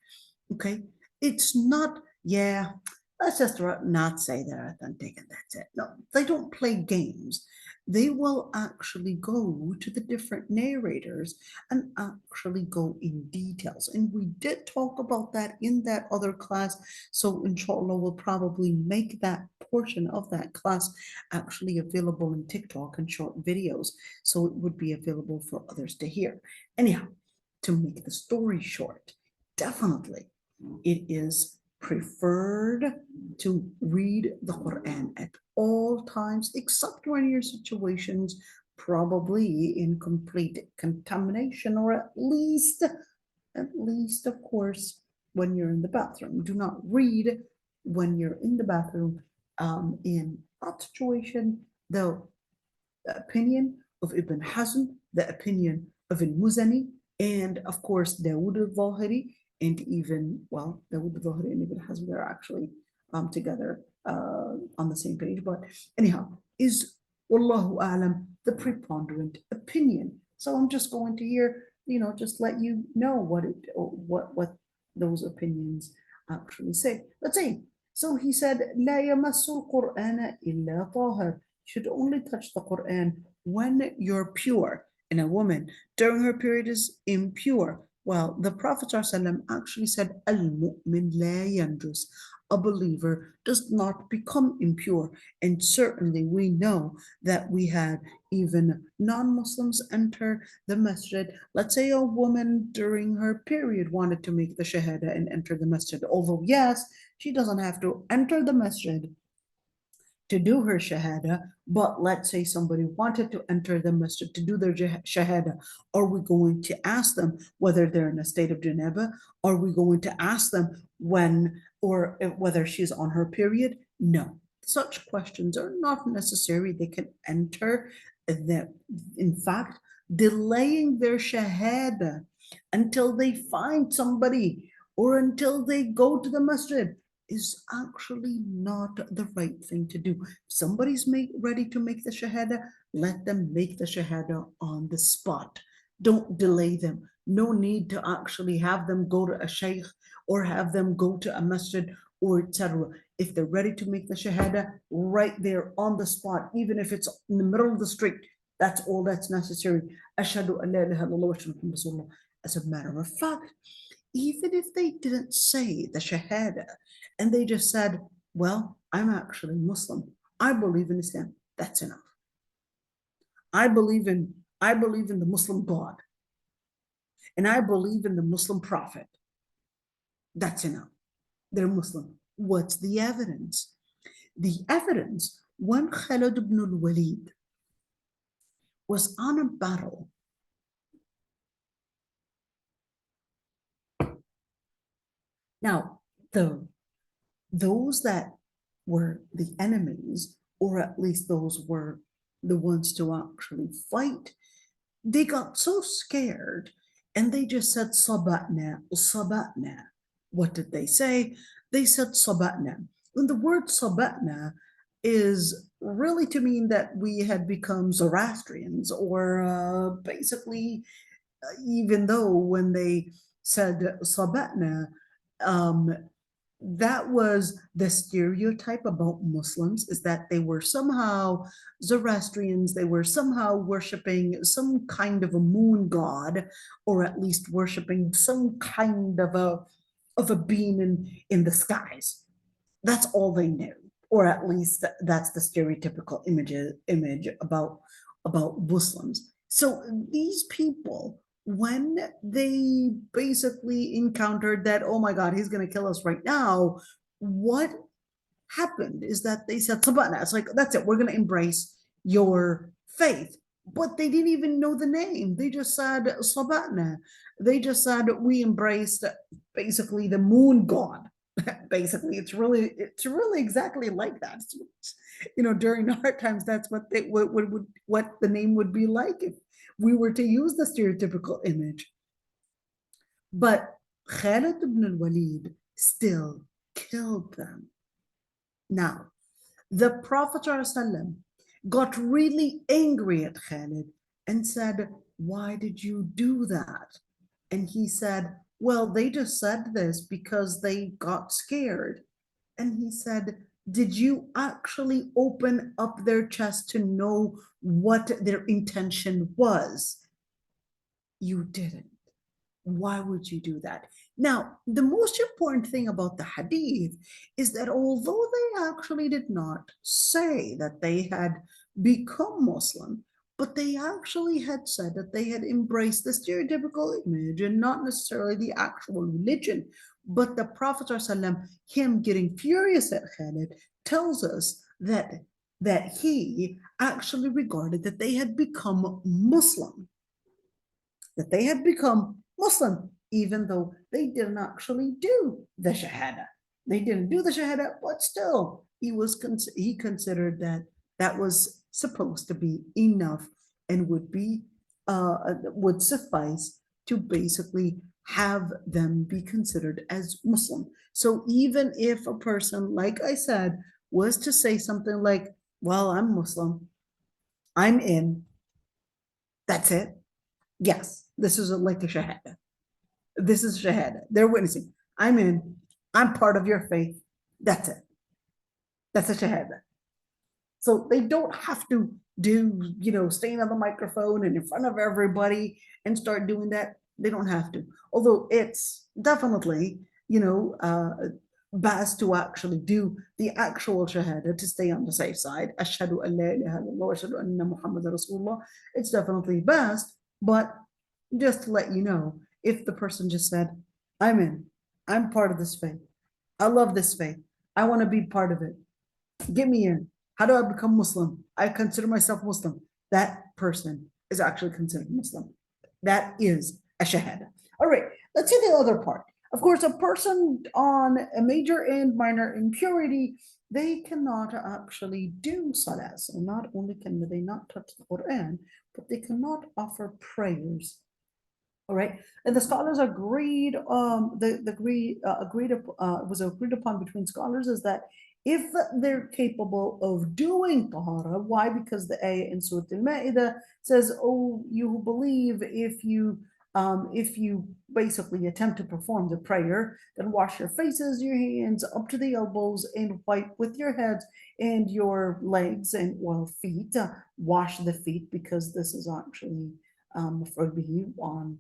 okay, it's not, yeah, let's just not say they're authentic and that's it. No, they don't play games. They will actually go to the different narrators and actually go in details. And we did talk about that in that other class. So inshallah, we'll probably make that portion of that class actually available in TikTok and short videos. So it would be available for others to hear. Anyhow, to make the story short, definitely it is preferred to read the Quran at all times, except when your situation's probably in complete contamination, or at least, of course, when you're in the bathroom. Do not read when you're in the bathroom. In that situation, the opinion of Ibn Hazm, the opinion of al-Muzani, and of course, Dawood al-Zahiri, and even, well, Dawood al-Zahiri and Ibn Hazm, they're actually together on the same page. But anyhow, is Wallahu A'lam the preponderant opinion. So I'm just going to here, just let you know what those opinions actually say. Let's see. So he said, لا يمس القرآن إلا طاهر. Should only touch the Quran when you're pure. And a woman during her period is impure. Well, the Prophet ﷺ actually said, Al-mu'min la yanjus. A believer does not become impure. And certainly we know that we had even non-Muslims enter the masjid. Let's say a woman during her period wanted to make the shahada and enter the masjid. Although, yes, she doesn't have to enter the masjid to do her shahada, but let's say somebody wanted to enter the masjid to do their shahada. Are we going to ask them whether they're in a state of janaba? Are we going to ask them when or whether she's on her period? No, such questions are not necessary. They can enter that. In fact, delaying their shahada until they find somebody or until they go to the masjid is actually not the right thing to do. If somebody's ready to make the shahada, let them make the shahada on the spot. Don't delay them. No need to actually have them go to a shaykh or have them go to a masjid or etc. If they're ready to make the shahada, right there on the spot, even if it's in the middle of the street, that's all that's necessary. Ashhadu an la ilaha illallah wa ashhadu anna Muhammadan rasulullah. As a matter of fact, even if they didn't say the shahada and they just said, well, I'm actually Muslim, I believe in Islam, that's enough. I believe in the Muslim God, and I believe in the Muslim Prophet. That's enough. They're Muslim. What's the evidence? The evidence, when Khalid ibn al-Walid was on a battle, now those that were the enemies, or at least those were the ones to actually fight, they got so scared and they just said sabatna, sabatna. What did they say? They said sabatna. And the word sabatna is really to mean that we had become Zoroastrians, or basically, even though when they said sabatna, um, that was the stereotype about Muslims, is that they were somehow Zoroastrians, they were somehow worshiping some kind of a moon god, or at least worshiping some kind of a being in the skies. That's all they knew, or at least that's the stereotypical image about Muslims. So these people, when they basically encountered that, oh my God, he's going to kill us right now, what happened is that they said, Sabana, it's like, that's it, we're going to embrace your faith. But they didn't even know the name. They just said Sabatna. They just said we embraced basically the moon god. Basically, it's really exactly like that. During hard times, that's what they what the name would be like if we were to use the stereotypical image. But Khalid ibn al-Walid still killed them. Now, the Prophet ﷺ got really angry at Khalid and said, why did you do that? And he said, well, they just said this because they got scared. And he said, did you actually open up their chest to know what their intention was? You didn't. Why would you do that? Now, the most important thing about the hadith is that although they actually did not say that they had become Muslim, but they actually had said that they had embraced the stereotypical image and not necessarily the actual religion. But the Prophet ﷺ, him getting furious at Khalid, tells us that he actually regarded that they had become Muslim, that they had become Muslim, even though they didn't actually do the Shahada. They didn't do the Shahada, but still, he considered that that was supposed to be enough and would suffice to basically have them be considered as Muslim. So even if a person, like I said, was to say something like, well, I'm Muslim, I'm in, that's it. Yes, this is like a Shahada. This is Shahada. They're witnessing. I'm in. I'm part of your faith. That's it. That's a Shahada. So they don't have to staying on the microphone and in front of everybody and start doing that. They don't have to. Although it's definitely, best to actually do the actual Shahada to stay on the safe side. Ashhadu an la ilaha illallah, ashhadu anna Muhammad Rasulullah. It's definitely best, but just to let you know, if the person just said, I'm in, I'm part of this faith, I love this faith, I want to be part of it, get me in. How do I become Muslim? I consider myself Muslim. That person is actually considered Muslim. That is a Shahada. All right, let's see the other part. Of course, a person on a major and minor impurity, they cannot actually do salah. So not only can they not touch the Quran, but they cannot offer prayers. All right, and the scholars agreed. Was agreed upon between scholars is that if they're capable of doing tahara, why? Because the ayah in Surah Al-Ma'idah says, "Oh, you who believe, if you basically attempt to perform the prayer, then wash your faces, your hands up to the elbows, and wipe with your heads and your legs and feet. Wash the feet because this is actually on."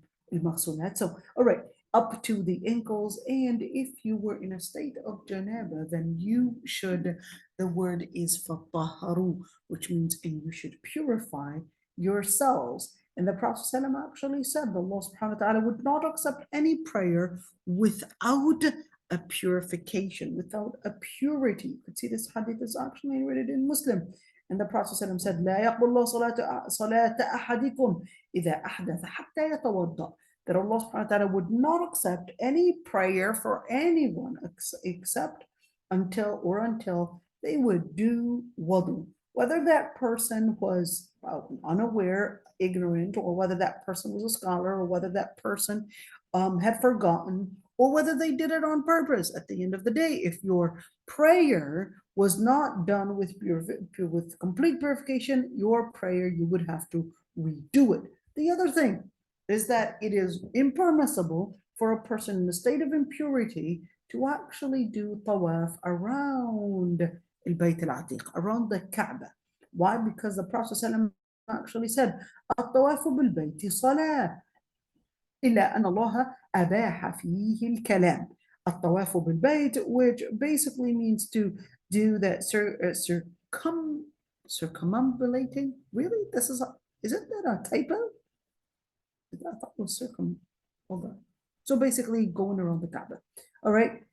So, all right, up to the ankles. And if you were in a state of janaba, then you should, the word is fataharu, which means, and you should purify yourselves. And the Prophet ﷺ actually said, Allah subhanahu wa ta'ala would not accept any prayer without a purification, without a purity. You could see this hadith is actually narrated in Muslim. And the Prophet ﷺ said, لا يقبل الله صلاة أحدكم إذا أحدث حتى يتوضأ. That Allah subhanahu wa ta'ala would not accept any prayer for anyone except until they would do wudu. Whether that person was unaware, ignorant, or whether that person was a scholar, or whether that person had forgotten, or whether they did it on purpose. At the end of the day, if your prayer was not done with complete purification, your prayer, you would have to redo it. The other thing is that it is impermissible for a person in a state of impurity to actually do tawaf around al-Bayt al-Atiq, around the Kaaba. Why? Because the Prophet ﷺ actually said, الطواف بالبيت صلاة إلا أن الله أباح فيه الكلام. الطواف بالبيت, which basically means to do that circumambulating. Really? Isn't that a typo? I thought it was hold on. So basically going around the Kaaba. All right.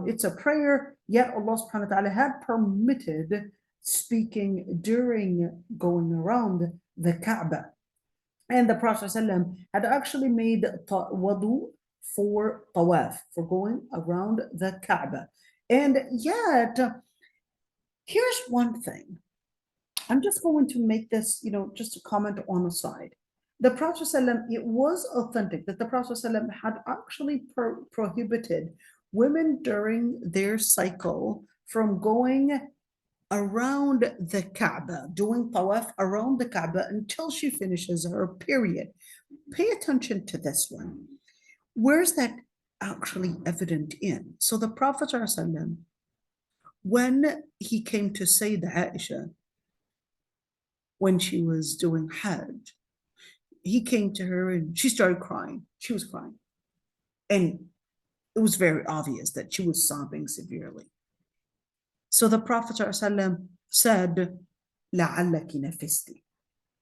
It's a prayer, yet Allah subhanahu wa ta'ala had permitted speaking during going around the Kaaba. And the Prophet ﷺ had actually made wudu for tawaf, for going around the Kaaba. And yet, here's one thing. I'm just going to make this, just a comment on the side. The Prophet ﷺ, it was authentic that the Prophet ﷺ had actually prohibited women during their cycle from going around the Kaaba, doing tawaf around the Kaaba until she finishes her period. Pay attention to this one. Where's that actually evident in? So the Prophet ﷺ, when he came to say to Aysha, when she was doing Hajj, he came to her and she started crying. She was crying. And it was very obvious that she was sobbing severely. So the Prophet ﷺ said, لَعَلَّكِ نَفِسْتِ.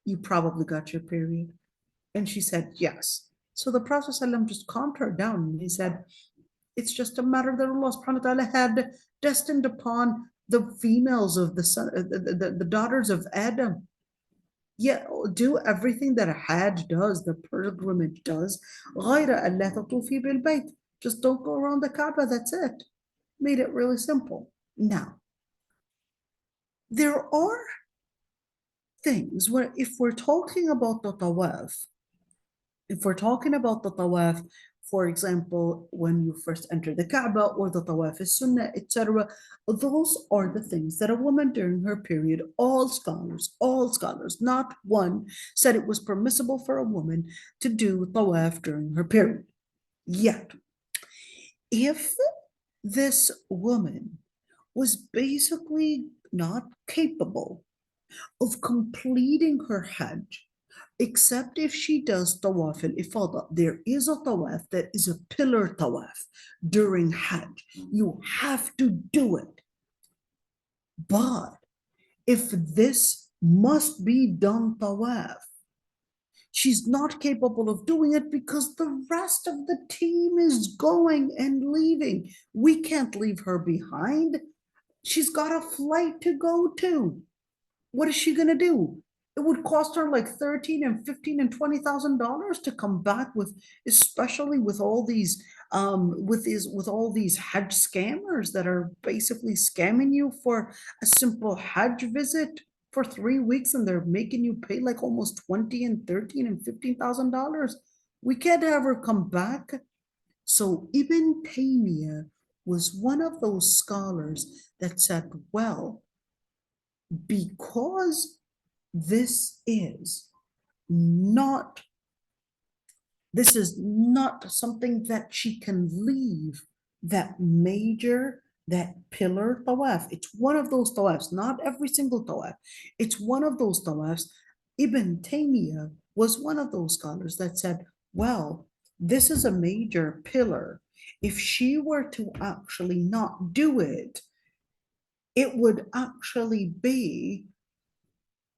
You probably got your period. And she said, yes. So the Prophet ﷺ just calmed her down and he said, it's just a matter that Allah subhanahu wa ta'ala had destined upon the females of the daughters of Adam. Yeah, do everything that a Hajj does, the pilgrimage does. غَيْرَ أَلَّا تَطُوفِي بِالْبَيْتِ. Just don't go around the Kaaba, that's it. Made it really simple. Now, there are things where if we're talking about the tawaf, for example, when you first enter the Kaaba or the tawaf is sunnah, etc., those are the things that a woman during her period, all scholars, not one said it was permissible for a woman to do tawaf during her period. Yet, if this woman was basically not capable of completing her Hajj, except if she does tawaf al-ifada. There is a tawaf that is a pillar tawaf during Hajj. You have to do it. But if this must be done tawaf, she's not capable of doing it because the rest of the team is going and leaving. We can't leave her behind. She's got a flight to go to. What is she going to do? It would cost her like $13,000 and $15,000 and $20,000 to come back with, especially with all these with all these Hajj scammers that are basically scamming you for a simple Hajj visit for 3 weeks, and they're making you pay like almost $20,000 and $13,000 and $15,000. We can't have her come back. So Ibn Taymiyyah was one of those scholars that said, well, because this is not something that she can leave, that pillar tawaf. It's one of those tawafs, not every single tawaf. It's one of those tawafs. Ibn Taymiyyah was one of those scholars that said, well, this is a major pillar. If she were to actually not do it, it would actually be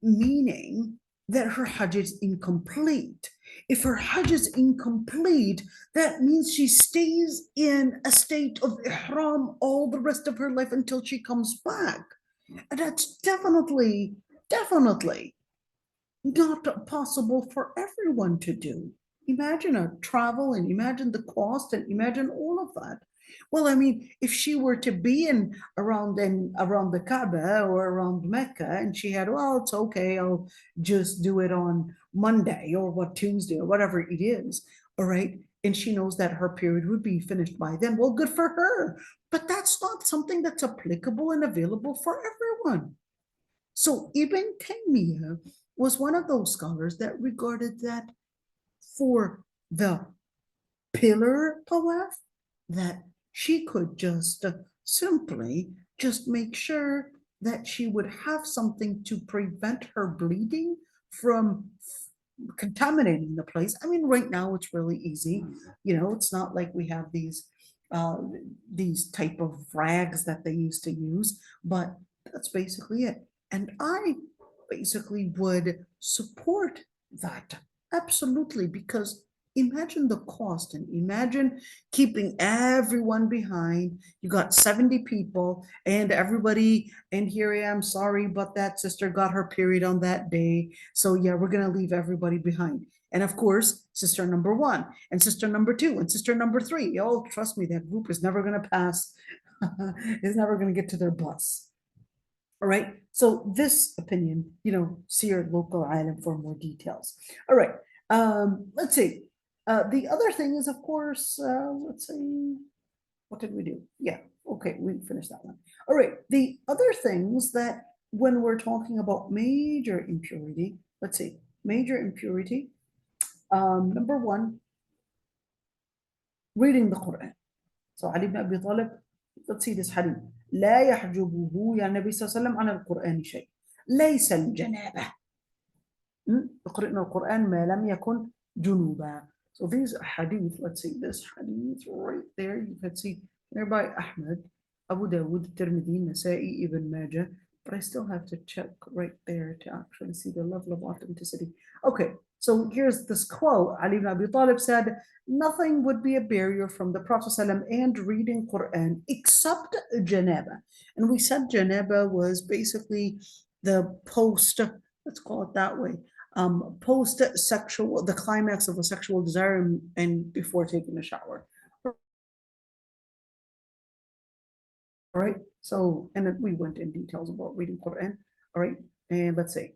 meaning that her Hajj is incomplete. If her Hajj is incomplete, that means she stays in a state of ihram all the rest of her life until she comes back. And that's definitely not possible for everyone to do. Imagine a travel and imagine the cost and imagine all of that. Well, I mean, if she were to be around the Kaaba or around Mecca and she had, well, it's okay, I'll just do it on Monday or what Tuesday or whatever it is, all right? And she knows that her period would be finished by then. Well, good for her. But that's not something that's applicable and available for everyone. So Ibn Taymiyyah was one of those scholars that regarded that for the pillar tawaf, that she could just simply just make sure that she would have something to prevent her bleeding from contaminating the place. I mean, right now it's really easy. It's not like we have these type of rags that they used to use, but that's basically it. And I basically would support that absolutely, because imagine the cost and imagine keeping everyone behind. You got 70 people and everybody, and here I am, sorry, but that sister got her period on that day. So yeah, we're going to leave everybody behind. And of course, sister number 1 and sister number 2 and sister number 3. Oh, trust me, that group is never going to pass. Is never going to get to their bus. All right. So this opinion, see your local alim for more details. All right. Let's see. The other thing is, of course, let's see, what did we do? Yeah. Okay. We finished that one. All right. The other things that when we're talking about major impurity, let's see, major impurity. Number 1, reading the Quran. So Ali ibn Abi Talib, let's see this hadith. لا يحجبه يا النبي صلى الله عليه وسلم عن القرآن شيء ليس الجنابة. يقرأنا القرآن ما لم يكن جنوبا. So these hadith, let's see this hadith right there. You can see nearby Ahmad, Abu Dawud, Tirmidhi, Nasa'i, Ibn Majah. But I still have to check right there to actually see the level of authenticity. Okay, so here's this quote. Ali ibn Abi Talib said, nothing would be a barrier from the Prophet ﷺ and reading Quran except janaba. And we said janaba was basically the post, let's call it that way, post-sexual, the climax of a sexual desire and before taking a shower. All right, so, and then we went in details about reading Quran. All right, and let's see.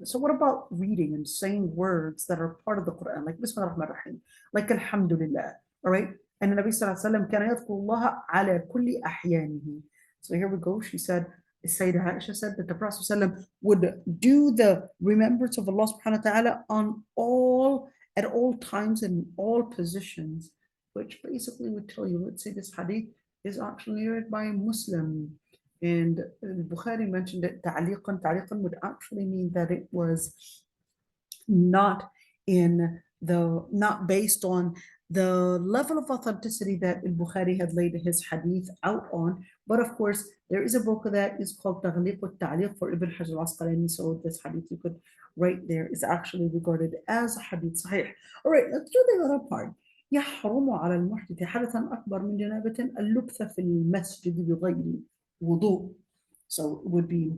So what about reading and saying words that are part of the Quran, like Bismillah ar-Rahman ar-Rahim, like Alhamdulillah, all right? And the Nabi sallallahu alayhi wa sallam, كان يذكر الله على كل أحيانه. So here we go. She said, Sayyidah Aysha said that the Prophet ﷺ would do the remembrance of Allah subhanahu wa ta'ala at all times and in all positions, which basically would tell you, let's say this hadith is actually narrated by a Muslim. And Bukhari mentioned it, ta'liqan. Ta'liqan would actually mean that it was not based on the level of authenticity that al-Bukhari had laid his hadith out on. But of course, there is a book that is called Taghliq al-Ta'liq for Ibn Hajar al-Asqalani. So this hadith you could write there is actually regarded as a hadith sahih. All right, let's do the other part. يحرم على المحدث حدثا أكبر من جنابة اللبث في المسجد بغير wudu. So it would be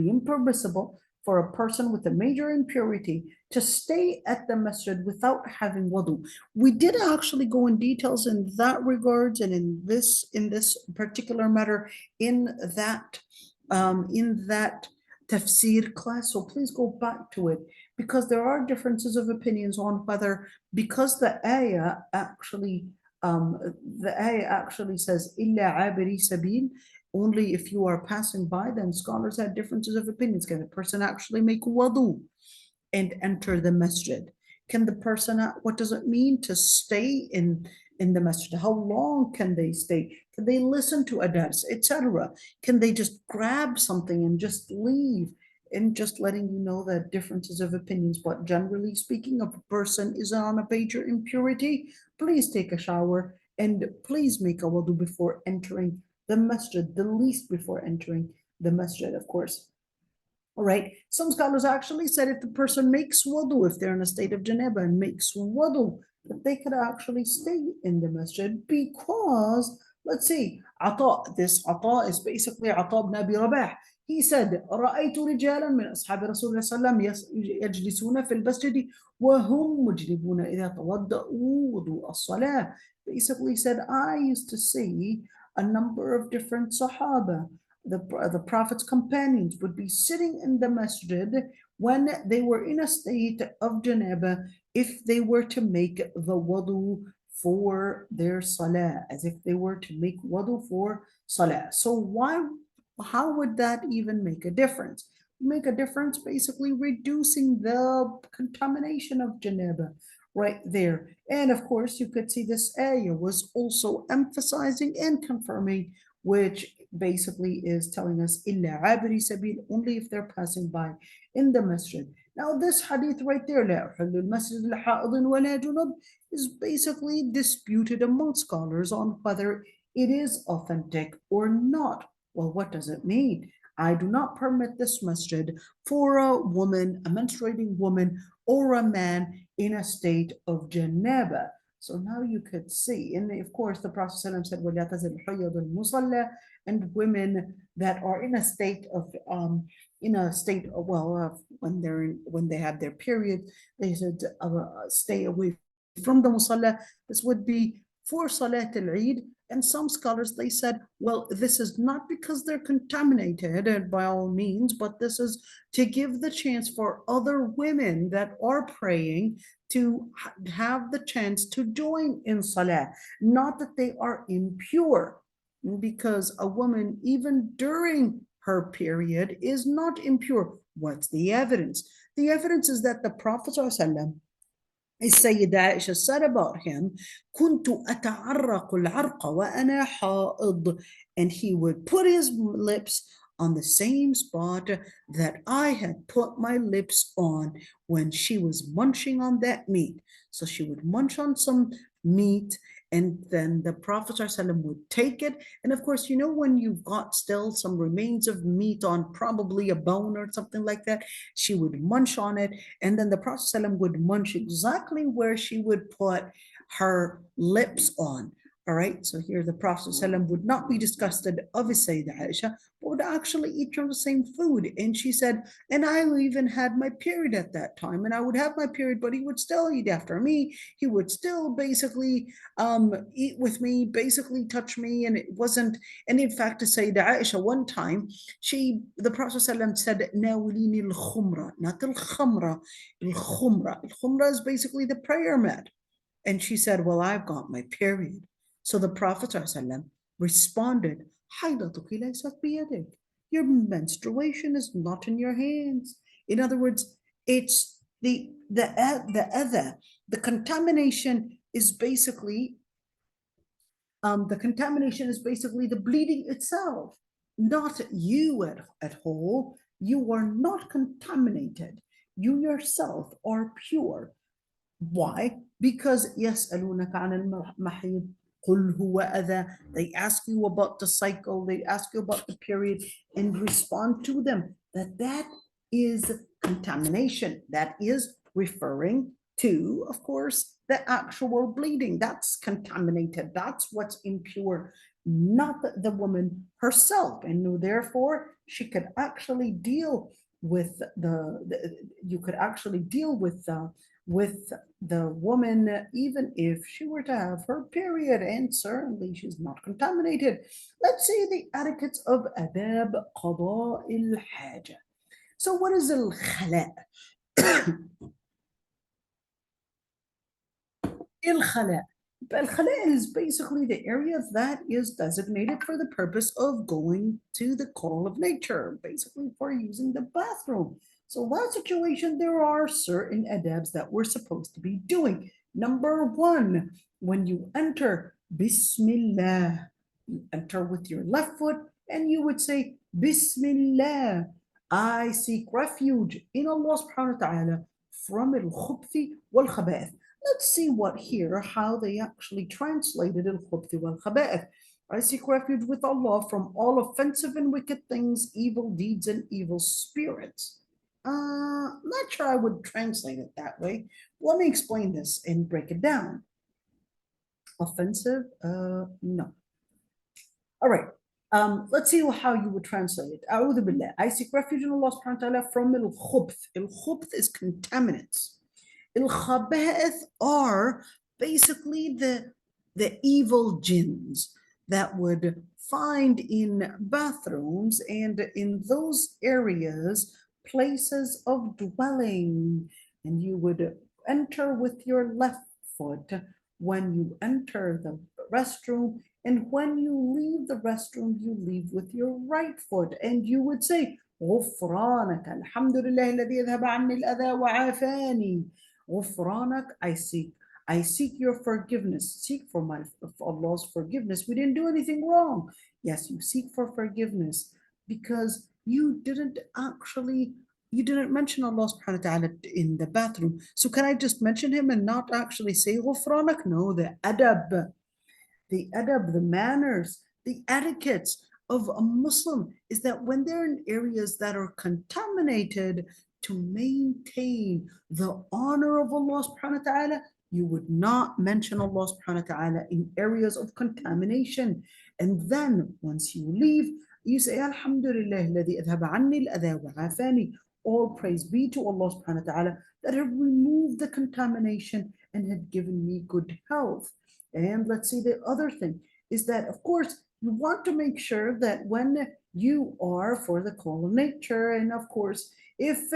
impermissible for a person with a major impurity to stay at the masjid without having wudu. We did actually go in details in that regards and in this particular matter in that tafsir class. So please go back to it, because there are differences of opinions on whether, because the ayah actually says illa abiri sabil, only if you are passing by, then scholars had differences of opinions. Can the person actually make wudu and enter the masjid? Can the person, what does it mean to stay in the masjid? How long can they stay? Can they listen to a dars, etc.? Can they just grab something and just leave? And just letting you know that differences of opinions, but generally speaking, if a person is on a major impurity, please take a shower and please make a wudu before entering the masjid, the least before entering the masjid, of course. All right. Some scholars actually said if the person makes wudu, if they're in a state of janaba and makes wudu, that they could actually stay in the masjid because, let's see, this Ata is basically Ata ibn Abi Rabah. He said, رأيت رجالا من أصحاب رسول الله صلى الله عليه وسلم يجلسون في المسجد وهم مجربون إذا توضأوا وضوء الصلاة. Basically said, I used to see a number of different Sahaba, the Prophet's companions would be sitting in the masjid when they were in a state of janaba if they were to make the wudu for their salah, as if they were to make wudu for salah. So how would that even make a difference? Make a difference basically reducing the contamination of janaba right there. And of course, you could see this ayah was also emphasizing and confirming, which basically is telling us إِلَّا عَابِرِ سَبِيلٍ, only if they're passing by in the masjid. Now this hadith right there, لَا أُحِلُّ الْمَسْجِدَ لِحَائِضٍ وَلَا جُنُبٍ, is basically disputed among scholars on whether it is authentic or not. Well, what does it mean? I do not permit this masjid for a woman, a menstruating woman, or a man in a state of janaba. So now you could see, and of course, the Prophet ﷺ said, وَلَا تَزِلْ حَيَّضُ الْمُصَلَّى, and women that are in a state of when they have their period, they said stay away from the musalla. This would be for Salat al-Eid. And some scholars, they said, well, this is not because they're contaminated by all means, but this is to give the chance for other women that are praying to have the chance to join in Salah, not that they are impure, because a woman, even during her period, is not impure. What's the evidence? The evidence is that the Prophet ﷺ, السيدة عائشة said about him, كنت أتعرق العرق وأنا حائض, and he would put his lips on the same spot that I had put my lips on when she was munching on that meat. So she would munch on some meat, and then the Prophet ﷺ would take it. And of course, you know, when you've got still some remains of meat on probably a bone or something like that, she would munch on it. And then the Prophet ﷺ would munch exactly where she would put her lips on. All right, so here the Prophet ﷺ would not be disgusted of his Sayyidah Aysha, but would actually eat from the same food. And she said, and I even had my period at that time, and I would have my period, but he would still eat after me. He would still basically eat with me, basically touch me, and it wasn't. And in fact, to Sayyidah Aysha, one time, the Prophet ﷺ said, Nawlini al-khumra, not al-khamra, al-khumra. Al-khumra is basically the prayer mat. And she said, well, I've got my period. So the Prophet ﷺ responded, your menstruation is not in your hands. In other words, it's the other, the contamination is basically the bleeding itself, not you at whole. You are not contaminated. You yourself are pure. Why? Because يسألونك عن المحيض قل هو أذى. They ask you about the cycle, they ask you about the period, and respond to them that is contamination. That is referring to, of course, the actual bleeding. That's contaminated. That's what's impure, not the woman herself. And therefore, she could actually deal with you could actually deal with the woman, even if she were to have her period, and certainly she's not contaminated. Let's see the etiquettes of adab qada al-haja. So what is al-khala? Al-khala. Al-khala is basically the area that is designated for the purpose of going to the call of nature, basically for using the bathroom. So that situation, there are certain adabs that we're supposed to be doing. Number one, when you enter, Bismillah, you enter with your left foot and you would say, Bismillah, I seek refuge in Allah subhanahu wa ta'ala from al-khubthi wal-khaba'ith. Let's see how they actually translated al-khubthi wal-khaba'ith. I seek refuge with Allah from all offensive and wicked things, evil deeds, and evil spirits. Not sure I would translate it that way. Let me explain this and break it down. Offensive? No. All right. Let's see how you would translate it. أعوذ بالله. I seek refuge in Allah subhanahu wa ta'ala from al-khubth. Al-khubth is contaminants. Al-khaba'ith are basically the evil jinns that would find in bathrooms and in those areas places of dwelling, and you would enter with your left foot when you enter the restroom, and when you leave the restroom you leave with your right foot, and you would say غفرانك الحمد لله الذي يذهب عني الأذى وعافاني. غفرانك, I seek your forgiveness. Seek for Allah's forgiveness. We didn't do anything wrong. Yes, you seek for forgiveness because you didn't mention Allah subhanahu wa ta'ala in the bathroom. So can I just mention him and not actually say غفرانك? No, the adab, the manners, the etiquettes of a Muslim is that when they're in areas that are contaminated, to maintain the honor of Allah subhanahu wa ta'ala, you would not mention Allah subhanahu wa ta'ala in areas of contamination. And then once you leave, you say, Alhamdulillah, الذي أذهب عني الأذى وعافاني. All praise be to Allah subhanahu wa ta'ala that have removed the contamination and had given me good health. And let's see, the other thing is that, of course, you want to make sure that when you are for the call of nature, and of course, if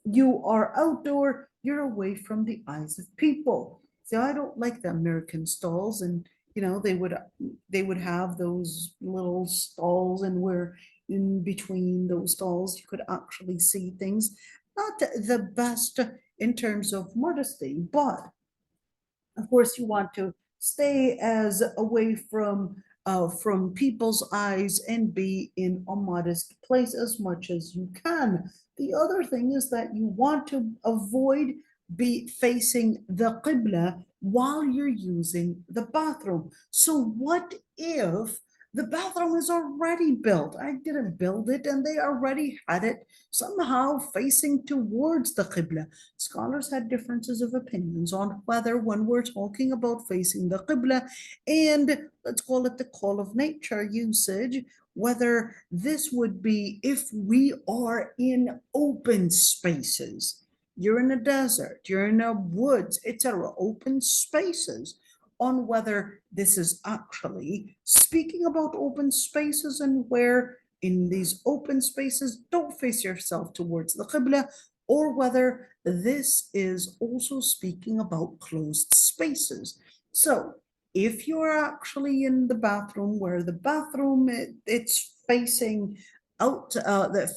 you are outdoor, you're away from the eyes of people. So I don't like the American stalls, and they would have those little stalls, and where in between those stalls you could actually see things. Not the best in terms of modesty, but of course you want to stay as away from people's eyes and be in a modest place as much as you can. The other thing is that you want to avoid be facing the qibla while you're using the bathroom. So what if the bathroom is already built? I didn't build it and they already had it somehow facing towards the qibla. Scholars had differences of opinions on whether, when we're talking about facing the qibla and let's call it the call of nature usage, whether this would be if we are in open spaces. You're in a desert, you're in a woods, etc., open spaces, on whether this is actually speaking about open spaces and where in these open spaces don't face yourself towards the qibla, or whether this is also speaking about closed spaces. So if you're actually in the bathroom where the bathroom it's facing out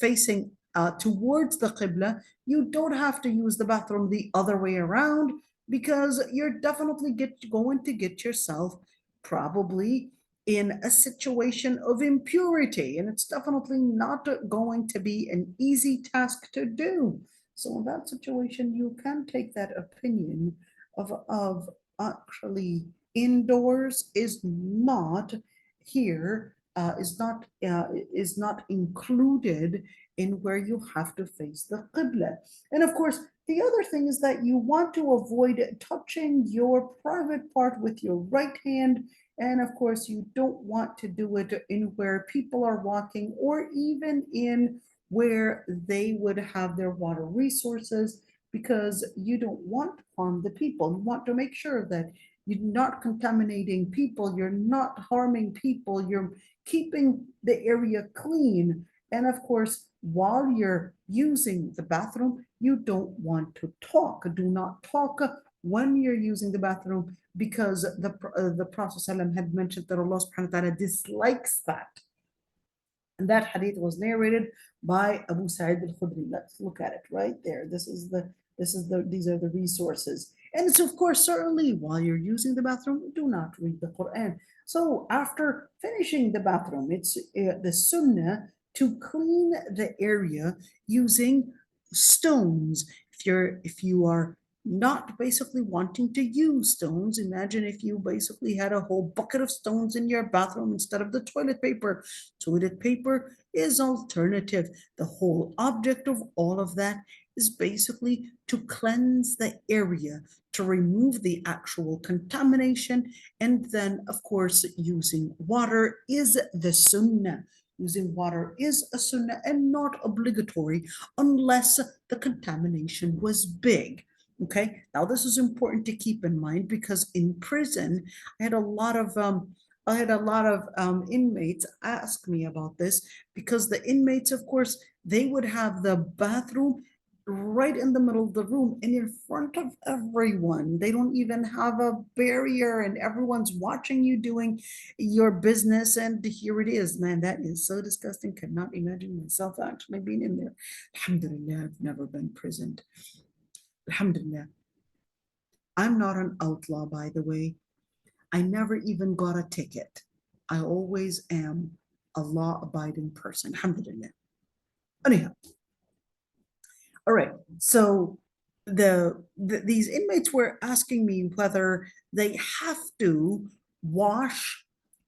facing towards the qibla, you don't have to use the bathroom the other way around, because you're definitely going to get yourself probably in a situation of impurity, and it's definitely not going to be an easy task to do. So in that situation, you can take that opinion of actually indoors is not here, is not included in where you have to face the qibla. And of course, the other thing is that you want to avoid touching your private part with your right hand. And of course, you don't want to do it in where people are walking, or even in where they would have their water resources, because you don't want to harm the people. You want to make sure that you're not contaminating people, you're not harming people, you're keeping the area clean. And of course, while you're using the bathroom, you don't want to talk. Do not talk when you're using the bathroom, because the Prophet ﷺ had mentioned that Allah subhanahu wa ta'ala dislikes that. And that hadith was narrated by Abu Sa'id al-Khudri. Let's look at it right there. These are the resources. And it's of course, certainly while you're using the bathroom, do not read the Quran. So after finishing the bathroom, it's the sunnah to clean the area using stones. If you are not basically wanting to use stones. Imagine if you basically had a whole bucket of stones in your bathroom instead of the toilet paper. Toilet paper is alternative. The whole object of all of that is basically to cleanse the area, to remove the actual contamination. And then, of course, using water is the sunnah. Using water is a sunnah and not obligatory unless the contamination was big. Okay, now this is important to keep in mind because in prison, I had a lot of inmates ask me about this because the inmates, of course, they would have the bathroom right in the middle of the room and in front of everyone. They don't even have a barrier and everyone's watching you doing your business. And here it is, man, that is so disgusting. Cannot imagine myself actually being in there. Alhamdulillah, I've never been prisoned. Alhamdulillah. I'm not an outlaw, by the way. I never even got a ticket. I always am a law-abiding person. Alhamdulillah. Anyhow. All right. So these inmates were asking me whether they have to wash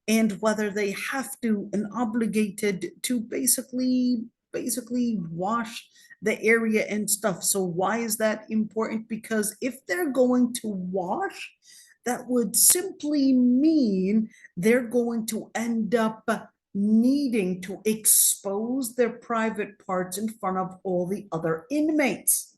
and whether they have to and obligated to basically wash the area and stuff. So why is that important? Because if they're going to wash, that would simply mean they're going to end up needing to expose their private parts in front of all the other inmates.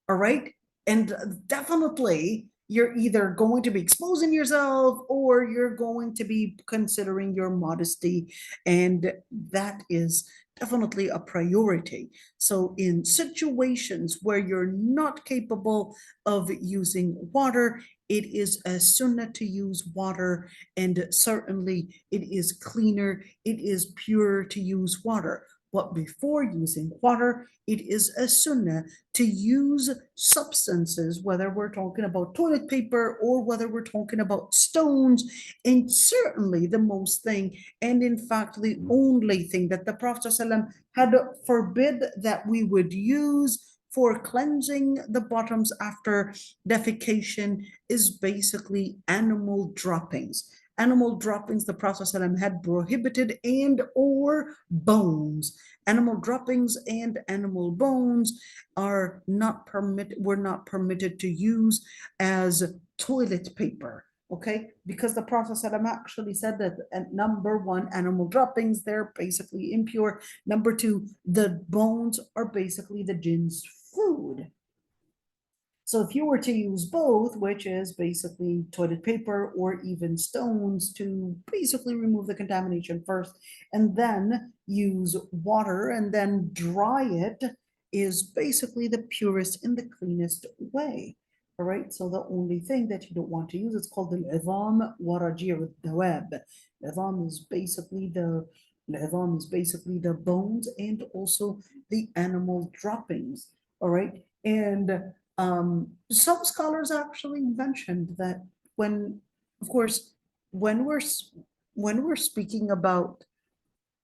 All right. And definitely you're either going to be exposing yourself or you're going to be considering your modesty. And that is definitely a priority. So in situations where you're not capable of using water, it is a sunnah to use water, and certainly it is cleaner, it is pure to use water. But before using water, it is a sunnah to use substances, whether we're talking about toilet paper or whether we're talking about stones. And certainly the most thing, and in fact, the only thing that the Prophet ﷺ had forbid that we would use for cleansing the bottoms after defecation is basically animal droppings. Animal droppings the Prophet ﷺ had prohibited, and or bones. Animal droppings and animal bones are not were not permitted to use as toilet paper. Okay, because the Prophet ﷺ actually said that number one, animal droppings, they're basically impure. Number two, the bones are basically the jinn's food. So if you were to use both, which is basically toilet paper or even stones to basically remove the contamination first, and then use water and then dry it, is basically the purest and the cleanest way. All right, so the only thing that you don't want to use, it's called al-idham wa raji' al-dawab. Al-idham is basically the bones and also the animal droppings. All right, and some scholars actually mentioned that when, of course, when we're speaking about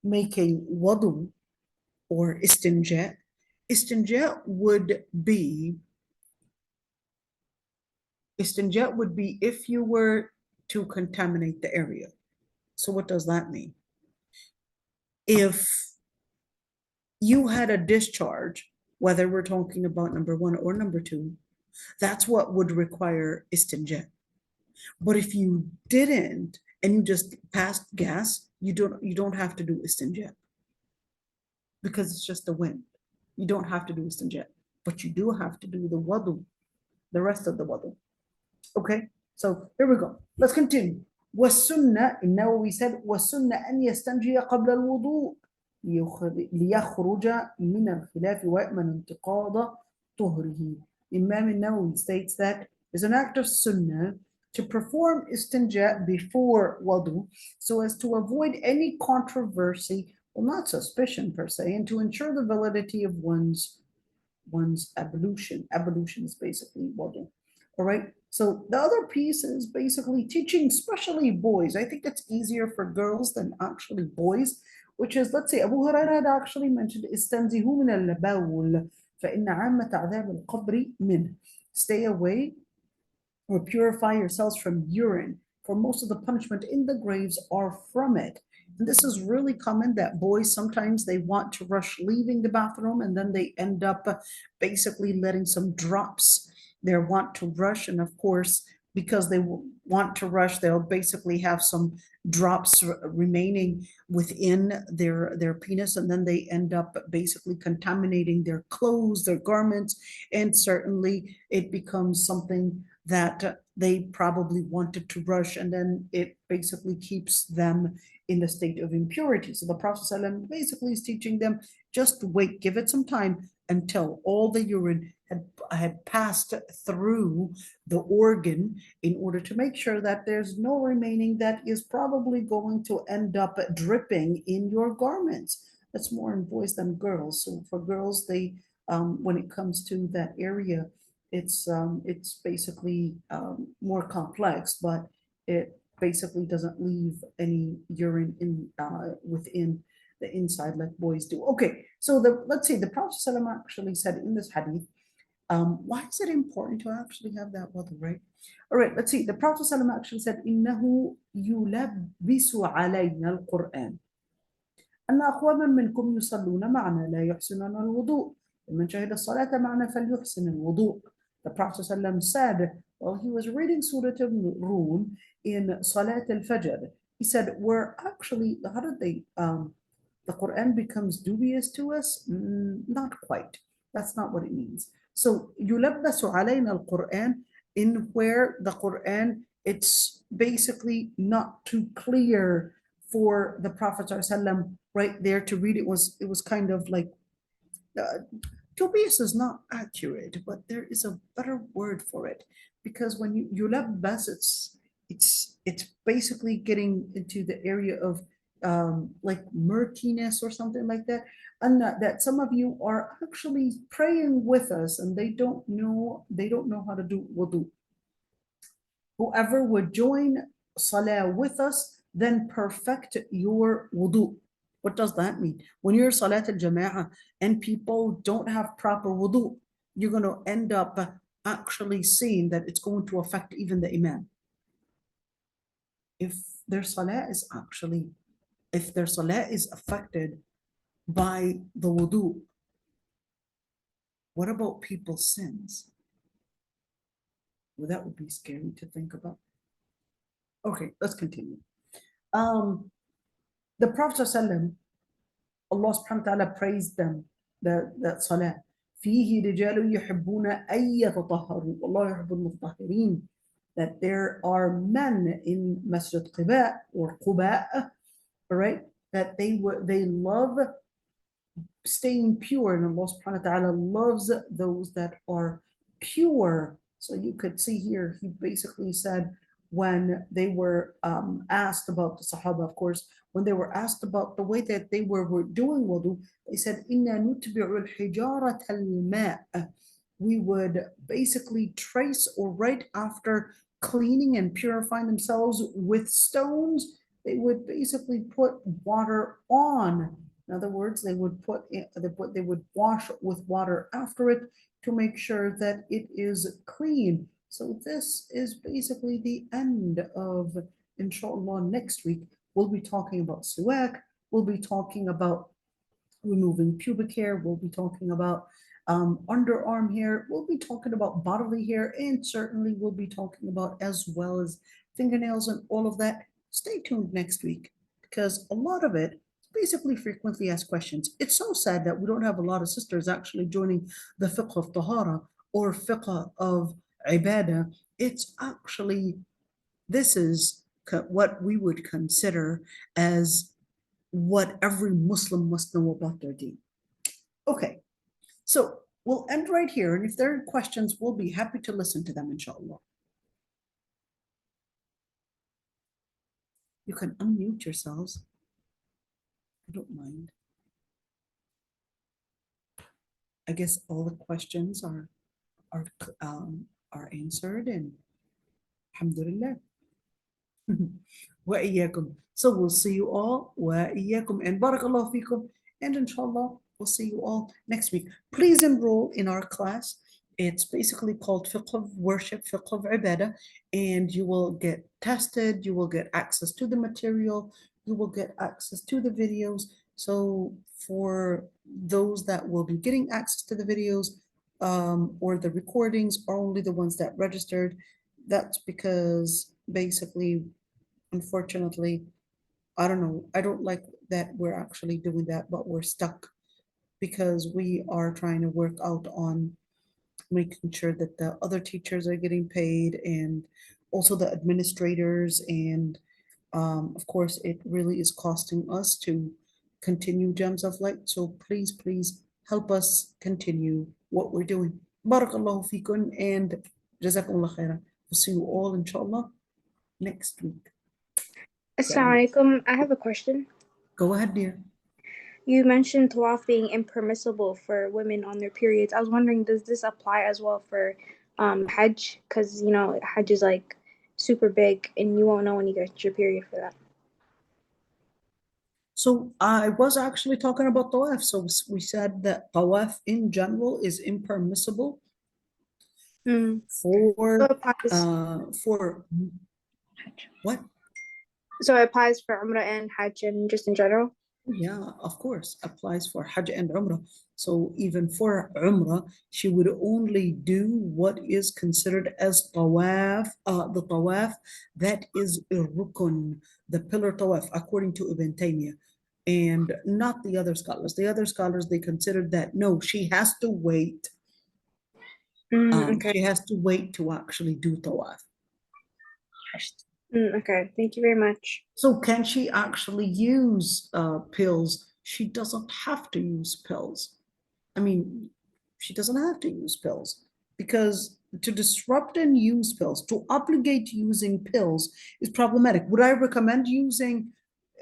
making wudu or istinja, istinja would be if you were to contaminate the area. So what does that mean? If you had a discharge, whether we're talking about number one or number two, that's what would require istinja. But if you didn't and you just passed gas, you don't have to do istinja because it's just the wind. You don't have to do istinja, but you do have to do the wudu, the rest of the wudu. Okay, so here we go. Let's continue. والسنة إنه we said والسنة أن يستنجي قبل الوضوء ليخرج من الخلاف ويأمن انتقاض طهره. Imam al-Nawawi states that is an act of sunnah to perform istinja before wudu so as to avoid any controversy, well, not suspicion per se, and to ensure the validity of one's ablution. Ablution is basically wudu. All right. So the other piece is basically teaching, especially boys. I think it's easier for girls than actually boys, which is, let's say, Abu Hurairah had actually mentioned, استنزهوا من البول فإن عامة عذاب القبر منه. stay away or purify yourselves from urine, for most of the punishment in the graves are from it. And this is really common that boys sometimes they want to rush leaving the bathroom and then they end up basically letting some drops. They want to rush, and of course, because they want to rush, they'll basically have some drops remaining within their penis, and then they end up basically contaminating their clothes, their garments, and certainly it becomes something that they probably wanted to rush, and then it basically keeps them in the state of impurity. So the Prophet ﷺ basically is teaching them just wait, give it some time until all the urine had passed through the organ in order to make sure that there's no remaining that is probably going to end up dripping in your garments. That's more in boys than girls. So for girls, they when it comes to that area, it's basically more complex, but it basically doesn't leave any urine in within the inside like boys do. Okay, so let's say the Prophet ﷺ actually said in this hadith, why is it important to actually have that water, right? All right, let's see. The Prophet ﷺ actually said, إِنَّهُ يُلَبِّسُ عَلَيْنَا الْقُرْآنِ أن أقواما منكم يصلون معنا لا يحسنون الوضوء ومن شهد الصلاة معنا فليحسن الوضوء. The Prophet ﷺ said while he was reading Surah Al-Rum in Salat al-Fajr, he said, we're actually, how did they, the Quran becomes dubious to us? Not quite. That's not what it means. So, يُلَبَّسُ عَلَيْنَا الْقُرْآنِ, in where the Quran, it's basically not too clear for the Prophet ﷺ right there to read. It was kind of like, dubious is not accurate, but there is a better word for it, because when you yulabbas, it's basically getting into the area of like murkiness or something like that, and that some of you are actually praying with us and they don't know how to do wudu. Whoever would join salah with us, then perfect your wudu. What does that mean? When you're salat al-jama'ah and people don't have proper wudu, you're going to end up actually seeing that it's going to affect even the imam. If their salah is affected by the wudu, what about people's sins? Well, that would be scary to think about. Okay, let's continue. The Prophet ﷺ, Allah subhanahu wa ta'ala praised them, that salah. فيه رجال يحبون أن يتطهروا والله يحب المطهرين. That there are men in Masjid Quba or Quba, right? That they love staying pure, and Allah subhanahu wa ta'ala loves those that are pure. So you could see here, he basically said, when they were asked about the Sahaba, of course, when they were asked about the way that they were doing wudu, they said, إِنَّا نُتْبِعُ الْحِجَارَةَ الْمَاءَ. We would basically trace or right after cleaning and purifying themselves with stones, they would basically put water on. In other words, they would wash with water after it to make sure that it is clean. So this is basically the end of, inshallah, next week. We'll be talking about suwak, we'll be talking about removing pubic hair, we'll be talking about underarm hair, we'll be talking about bodily hair, and certainly we'll be talking about as well as fingernails and all of that. Stay tuned next week, because a lot of it basically frequently asked questions. It's so sad that we don't have a lot of sisters actually joining the fiqh of tahara or fiqh of ibadah. It's actually, this is what we would consider as what every Muslim must know about their deen. Okay, so we'll end right here, and if there are questions, we'll be happy to listen to them, inshallah. You can unmute yourselves. I don't mind. I guess all the questions are answered, and alhamdulillah. وإياكم. So we'll see you all. وإياكم, and barakallahu fikum, and inshallah we'll see you all next week. Please enroll in our class. It's basically called Fiqh of Worship, Fiqh of Ibadah, and you will get tested, you will get access to the material, you will get access to the videos. So for those that will be getting access to the videos or the recordings are only the ones that registered. That's because basically, unfortunately, I don't know, I don't like that we're actually doing that, but we're stuck because we are trying to work out on making sure that the other teachers are getting paid and also the administrators. And of course, it really is costing us to continue Gems of Light. So please, please help us continue what we're doing. Barakallahu fikum and jazakumullah khairan. We'll see you all, inshallah, next week. Assalamu alaikum. I have a question. Go ahead, dear. You mentioned tawaf being impermissible for women on their periods. I was wondering, does this apply as well for Hajj? Because, you know, Hajj is like super big and you won't know when you get your period for that. So I was actually talking about tawaf. So we said that tawaf in general is impermissible So for it applies, what? so it applies for Umrah and Hajj and just in general? Yeah, of course, applies for Hajj and Umrah. So even for Umrah, she would only do what is considered as tawaf, the tawaf that is a rukun, the pillar tawaf, according to Ibn Taymiyyah, and not the other scholars. The other scholars, they considered that no, she has to wait. Okay. She has to wait to actually do tawaf. Okay. Thank you very much. So can she actually use pills? She doesn't have to use pills. I mean, she doesn't have to use pills because to disrupt and use pills, to obligate using pills is problematic. Would I recommend using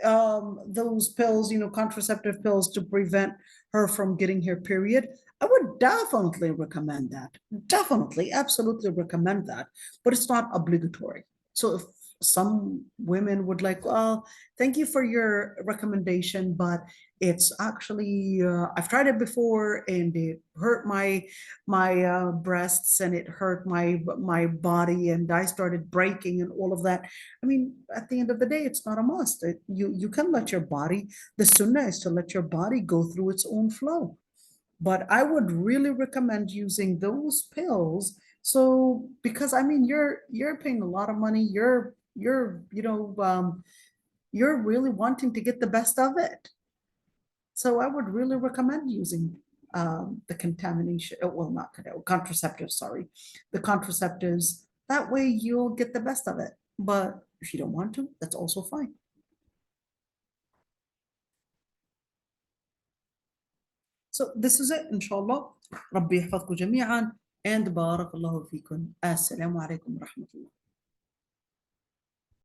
those pills, contraceptive pills to prevent her from getting her period? I would definitely recommend that. Definitely, absolutely recommend that, but it's not obligatory. So if some women would like, well, thank you for your recommendation, but it's actually I've tried it before and it hurt my breasts and it hurt my body and I started breaking and all of that. I mean, at the end of the day, it's not a must. You can let your body. The sunnah is to let your body go through its own flow. But I would really recommend using those pills. So because I mean, you're paying a lot of money. You're really wanting to get the best of it. So I would really recommend using the contamination, well, not contraceptives, sorry, the contraceptives. That way you'll get the best of it. But if you don't want to, that's also fine. So this is it, inshallah. ربي يحفظكم جميعا and بارك الله فيكم. السلام عليكم ورحمة الله.